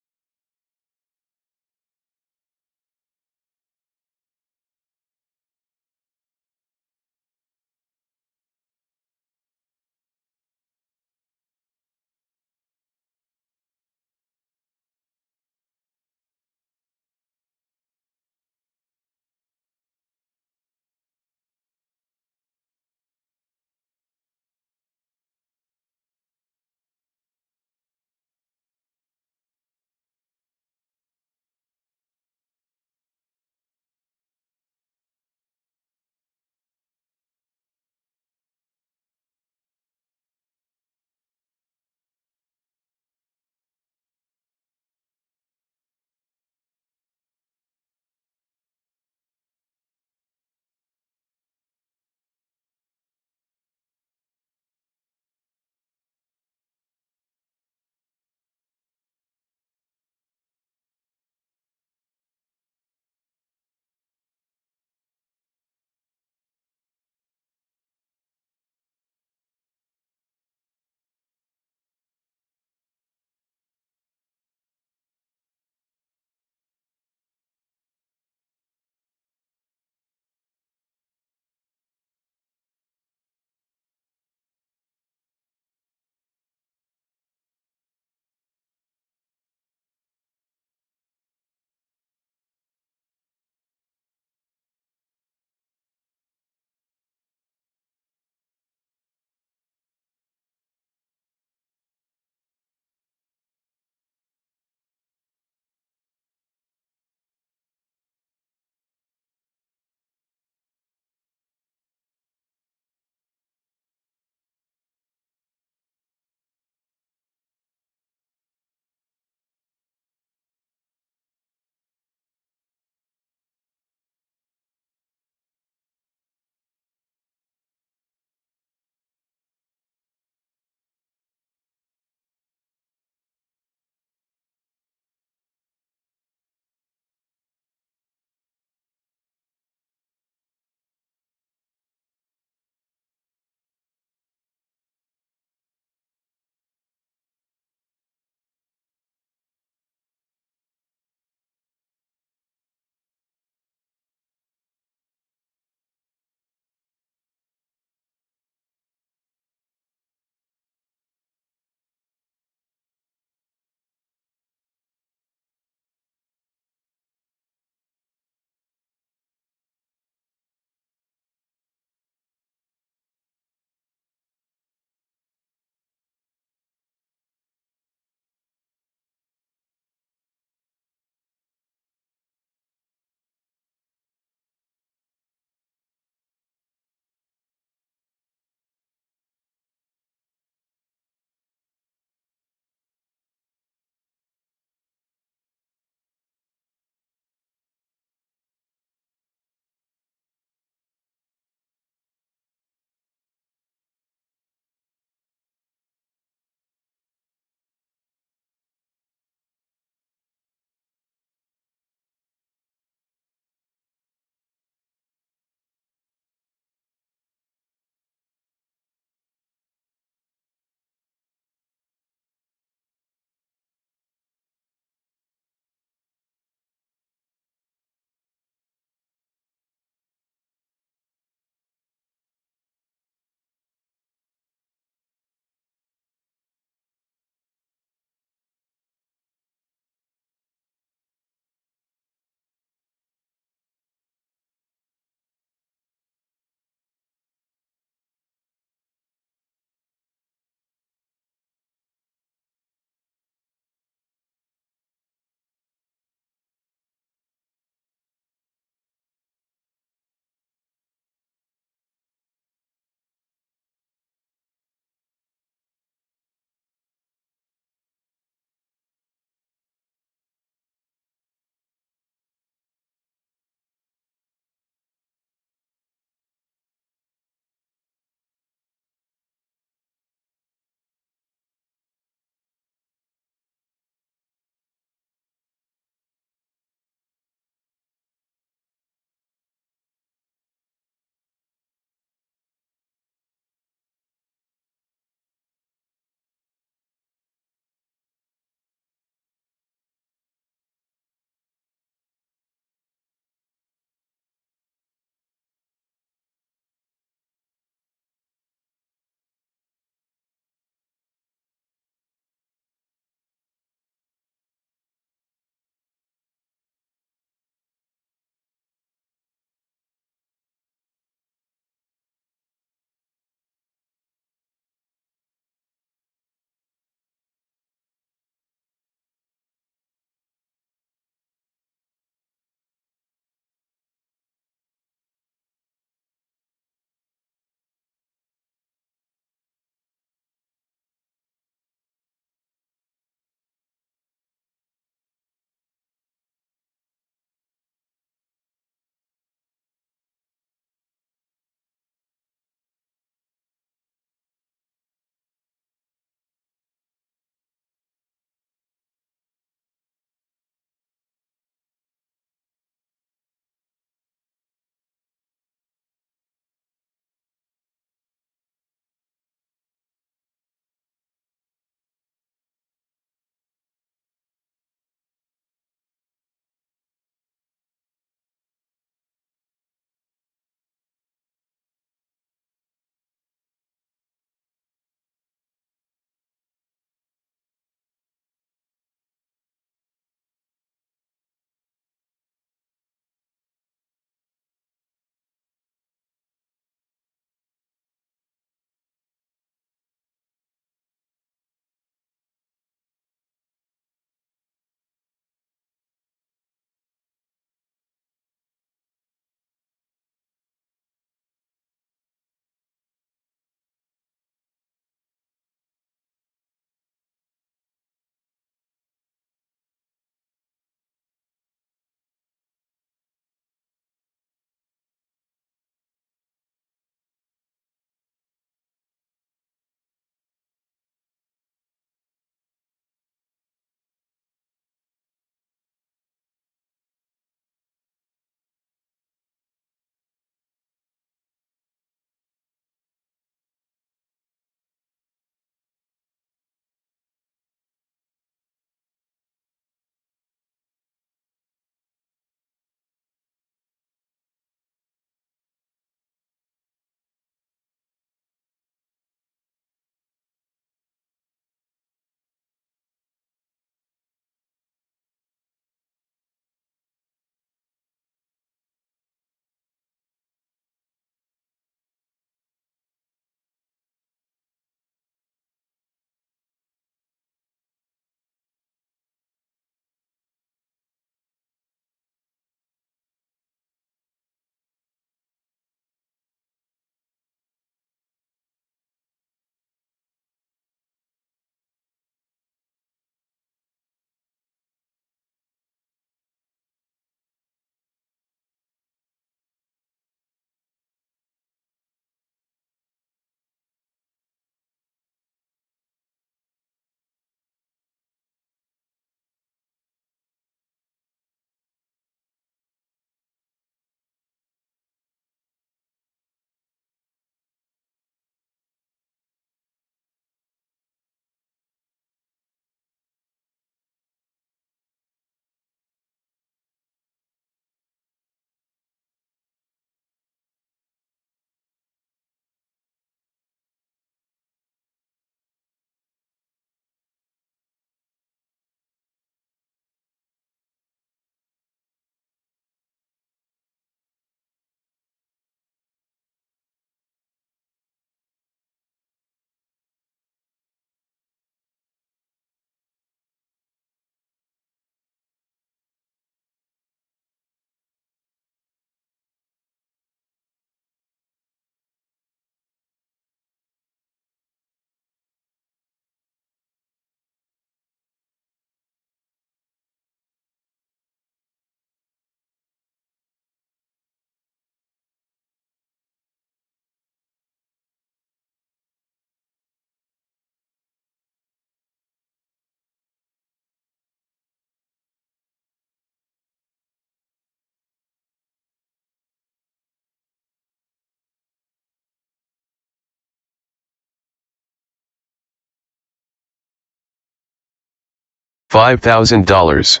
$5,000.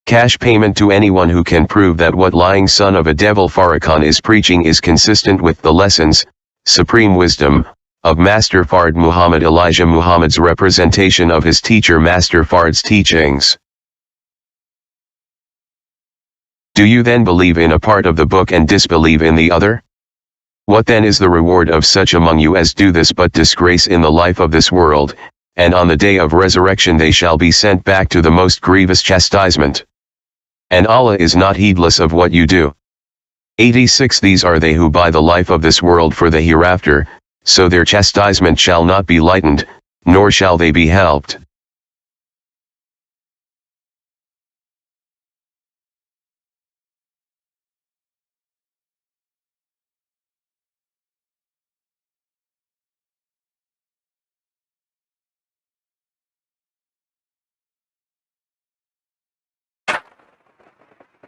Cash payment to anyone who can prove that what lying son of a devil Farrakhan is preaching is consistent with the lessons, supreme wisdom, of Master Fard Muhammad Elijah Muhammad's representation of his teacher Master Fard's teachings. Do you then believe in a part of the book and disbelieve in the other? What then is the reward of such among you as do this but disgrace in the life of this world, and on the day of resurrection they shall be sent back to the most grievous chastisement. And Allah is not heedless of what you do. 86 These are they who buy the life of this world for the hereafter, so their chastisement shall not be lightened, nor shall they be helped.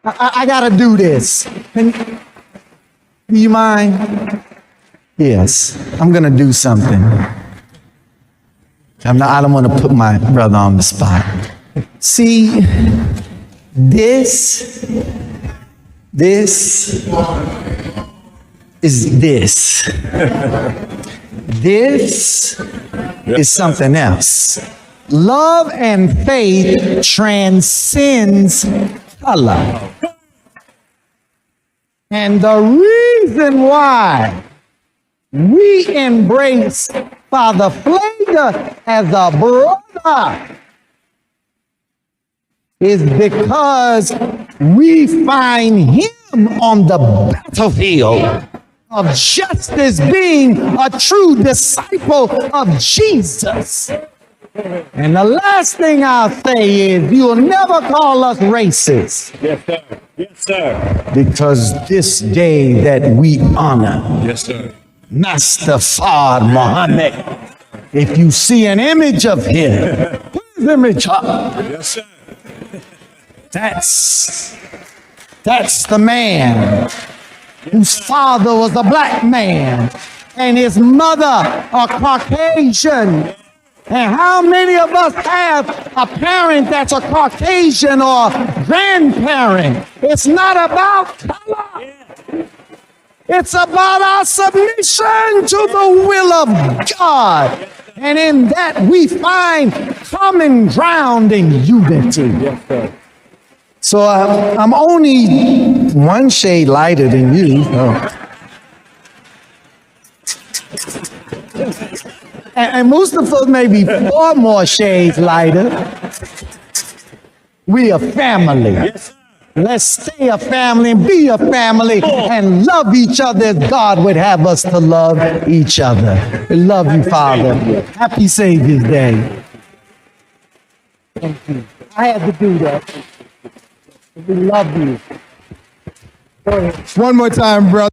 I gotta do this. Do you mind? Yes, I'm gonna do something. I don't want to put my brother on the spot. See, this is this. This is something else. Love and faith transcends color. And the reason why we embrace Father Flager as a brother is because we find him on the battlefield of justice, being a true disciple of Jesus. And the last thing I'll say is you'll never call us racist. Yes, sir. Yes, sir. Because this day that we honor Yes, sir. Master Fard Muhammad, if you see an image of him, put his image up. Yes, sir. That's the man whose father was a black man and his mother a Caucasian. And how many of us have a parent that's a Caucasian or grandparent? It's not about color. It's about our submission to the will of God. And in that we find common ground and unity. So I'm only one shade lighter than you. And Mustafa may be 4 more shades lighter. We a family. Let's stay a family and be a family and love each other as God would have us to love each other. We love you, Father. Happy Savior's Day. Thank you. I had to do that. We love you. One more time, brother.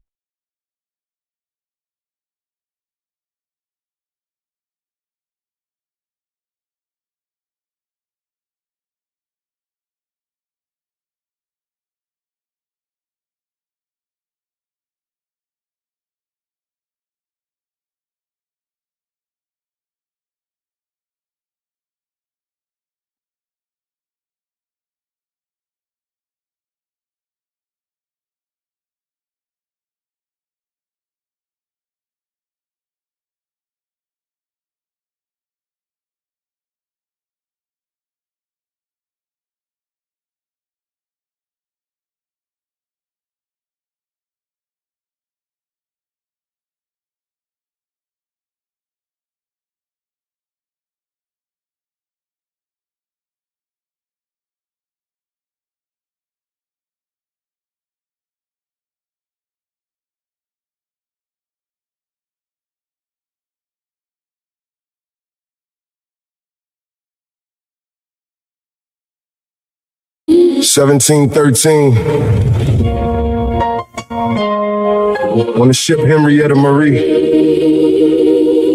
On the ship Henrietta Marie,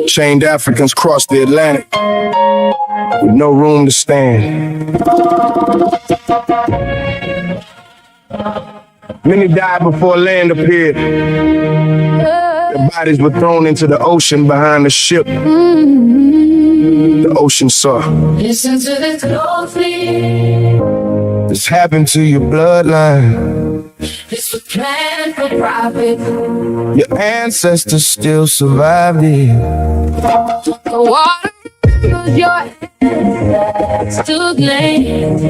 chained Africans crossed the Atlantic with no room to stand. Many died before land appeared. Their bodies were thrown into the ocean behind the ship. the ocean saw. Listen to this closely. This happened to your bloodline. This was planned for profit. Your ancestors still survived it. The water was your ancestors' land.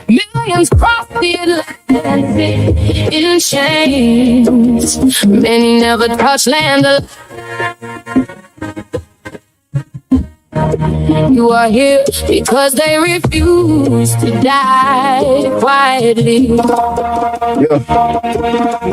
Millions crossed the Atlantic in chains. Many never touched land alive. You are here because they refuse to die quietly. Yeah.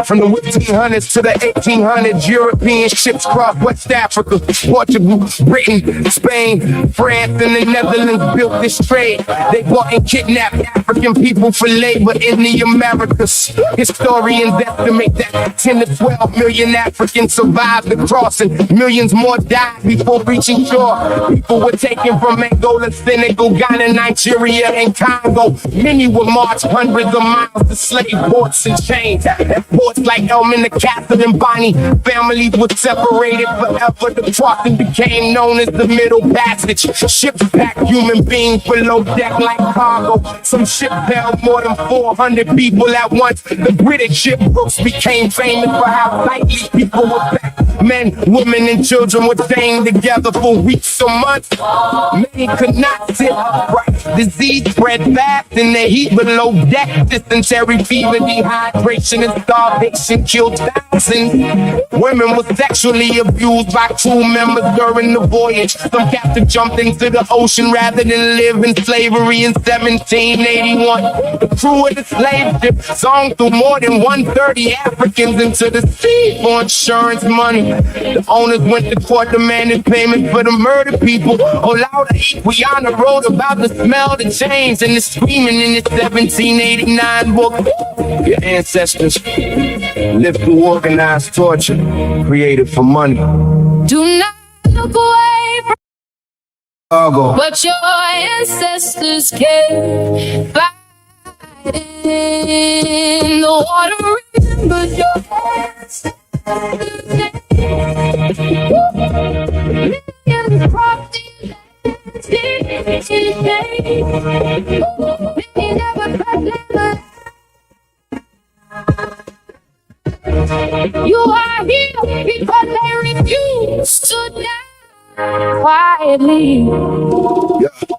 From the 1500s to the 1800s, European ships crossed West Africa, Portugal, Britain, Spain, France, and the Netherlands built this trade. They bought and kidnapped African people for labor in the Americas. Historians estimate that 10 to 12 million Africans survived the crossing. Millions more died before reaching shore. People were taken from Angola, Senegal, Ghana, Nigeria, and Congo. Many were marched hundreds of miles to slave ports and chains. At ports like Elmina, Castle, and Bonnie, families were separated forever. The crossing became known as the Middle Passage. Ships packed human beings below deck like cargo. Some ships held more than 400 people at once. The British ship Brooks became famous for how tightly people were packed. Men, women, and children were chained together for weeks or months. Many could not sit upright. Disease spread fast in the heat below deck. Dysentery, fever, dehydration, and starvation killed thousands. Women were sexually abused by crew members during the voyage. Some captives jumped into the ocean rather than live in slavery in 1781. The crew of the slave ship sung through more than 130 Africans into the sea for insurance money. The owners went to court demanding payment for the murdered people. Olaudah Equiana wrote about the smell, the change, and the screaming in his 1789 book. Your ancestors lived through organized torture, created for money. Do not look away from what your ancestors came by. In the water, remember your ancestors. Millions crossed the You are here because they refuse to die quietly. Yeah.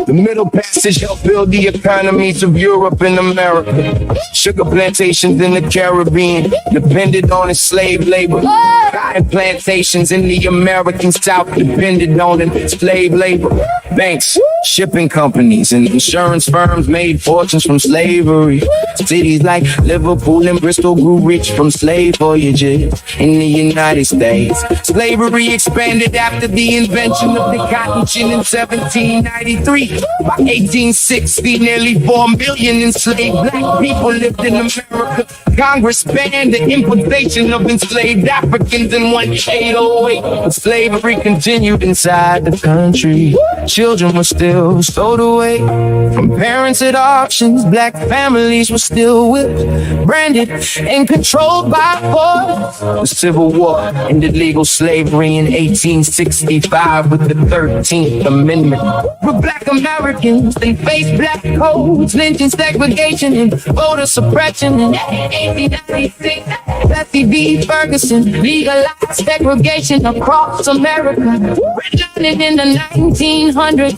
The Middle Passage helped build the economies of Europe and America. Sugar plantations in the Caribbean depended on its slave labor. Cotton plantations in the American South depended on its slave labor. Banks, shipping companies, and insurance firms made fortunes from slavery. Cities like Liverpool and Bristol grew rich from slave voyages in the United States. Slavery expanded after the invention of the cotton gin in 1793. By 1860, nearly 4 million enslaved black people lived in America. Congress banned the importation of enslaved Africans in 1808. But slavery continued inside the country. Children were still stowed away from parents at auctions. Black families were still whipped, branded, and controlled by force. The Civil War ended legal slavery in 1865 with the 13th Amendment. But black Americans, they faced black codes, lynching, segregation, and voter suppression. In 1896, Plessy v. Ferguson legalized segregation across America. Redlining in the 1900s,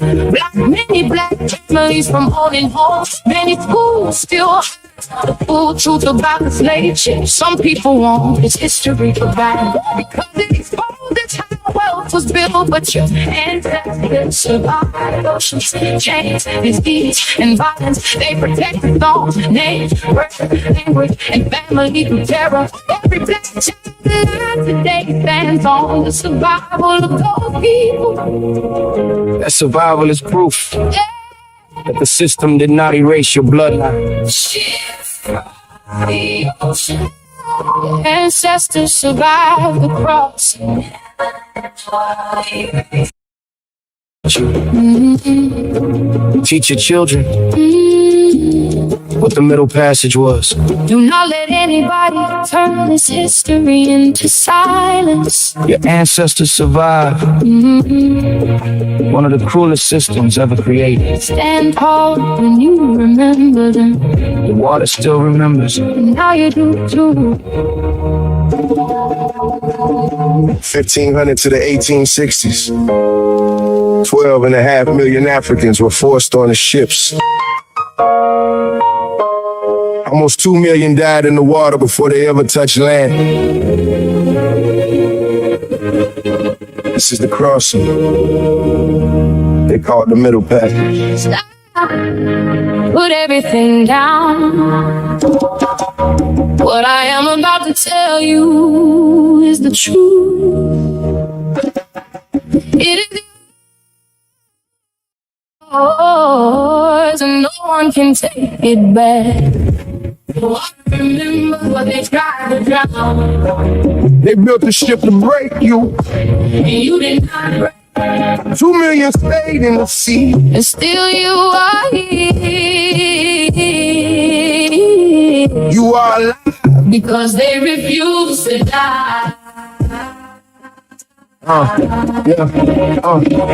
many black families from owning homes. Many schools still the full truth about the slave ship. Some people want its history forgotten because it exposes how wealth was built. But your ancestors survived oceans, chains, disease, and violence. They protected songs, names, birth, language, and family through terror. Every black child alive today stands on the survival of those people. That survival is proof that the system did not erase your bloodline. The ocean. Your ancestors survived the crossing. Teach your children. what the Middle Passage was. Do not let anybody turn this history into silence. Your ancestors survived one of the cruelest systems ever created. Stand tall when you remember them. The water still remembers. And now you do too. 1500 to the 1860s. 12.5 million Africans were forced on the ships. Almost 2 million died in the water before they ever touched land. This is the crossing. They call it the Middle Passage. Stop. Put everything down. What I am about to tell you is the truth. It is yours, and no one can take it back. Remember what they tried to drown. They built the ship to break you. And you did not break. 2 million stayed in the sea. And still you are here. You are alive. Because they refuse to die.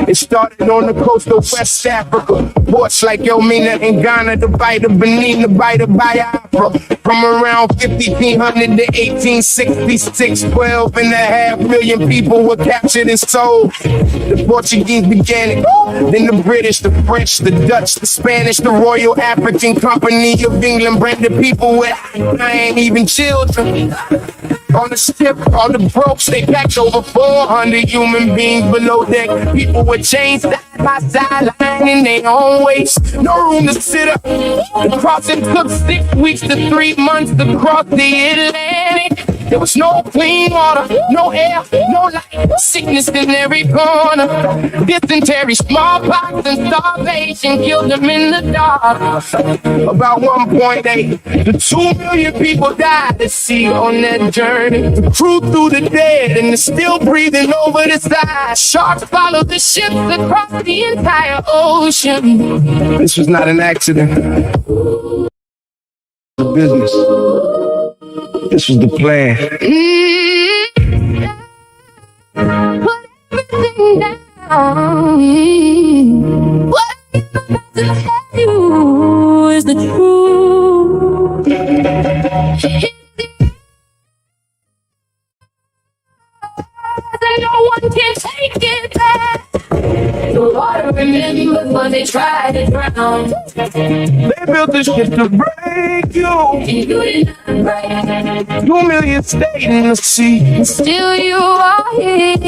It started on the coast of West Africa. Ports like Elmina and Ghana, the Bight of Benin, the Bight of Biafra. From around 1500 to 1866, 12.5 million people were captured and sold. The Portuguese began it, then the British, the French, the Dutch, the Spanish, the Royal African Company of England branded people with I ain't even children. On the ship, on the ropes, they packed over 400 human beings below deck. People were chained side by side, lying in their own waste. No room to sit up. The crossing took 6 weeks to 3 months to cross the Atlantic. There was no clean water, no air, no light. Sickness in every corner. Dysentery, smallpox, and starvation killed them in the dark. About 1.8 to 2 million people died at sea on that journey. The crew threw the dead and they're still breathing over the side. Sharks followed the ships across the entire ocean. This was not an accident. The business. This was the plan. Put everything down. What I'm about to tell you is the truth. No one can take it back. The water remembers what they tried to drown. They built this ship to break you. And you did not break. 2 million stayed in the sea. And still you are here.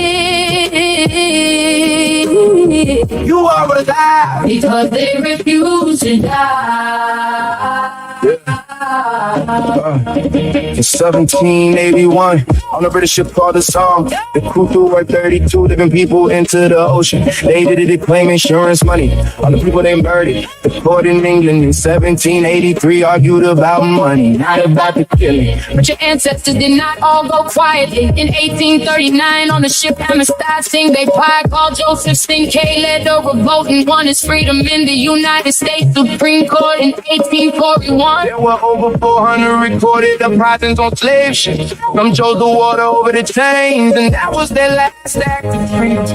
You are alive. Because they refuse to die. In 1781, on a British ship called the Psalm, the crew threw like 32 different people into the ocean. They did it to claim insurance money on the people they murdered. The court in England in 1783 argued about money, not about the killing. But your ancestors did not all go quietly. In 1839, on the ship Amistad, they pirate called Joseph Sinclair led a revolt and won his freedom in the United States Supreme Court in 1841. There were over 400 recorded uprisings on slave ships. Some chose the water over the chains, and that was their last act of freedom.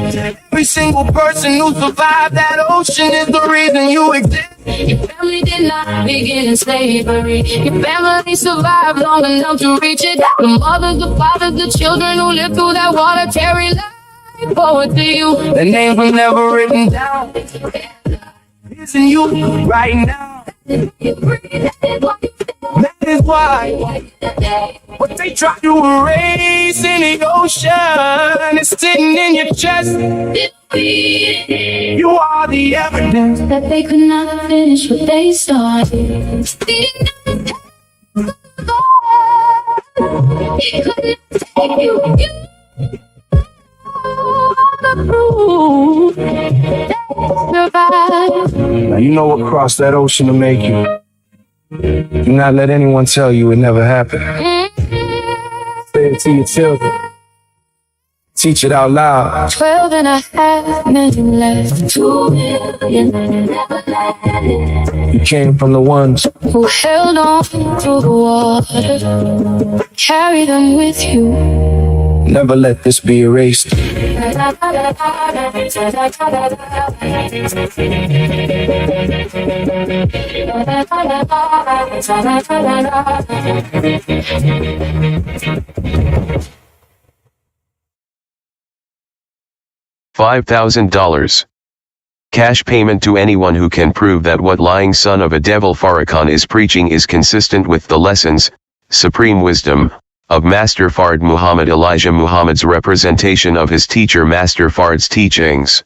Every single person who survived that ocean is the reason you exist. Your family did not begin in slavery. Your family survived long enough to reach it. The mothers, the fathers, the children who lived through that water carry life forward to you. Their names were never written down. It's in you right now. That is why what they try to erase in the ocean is sitting in your chest. You are the evidence that they could not finish what they started. They did not take you. Now you know what crossed that ocean to make you. Do not let anyone tell you it never happened. Say it to your children. Teach it out loud. 12 and a half million left. 2 million never left. You came from the ones Who held on through the water. Carry them with you. never let this be erased. 5,000. Cash payment to anyone who can prove that what lying son of a devil Farrakhan is preaching is consistent with the lessons, supreme wisdom, of Master Fard Muhammad Elijah Muhammad's representation of his teacher Master Fard's teachings.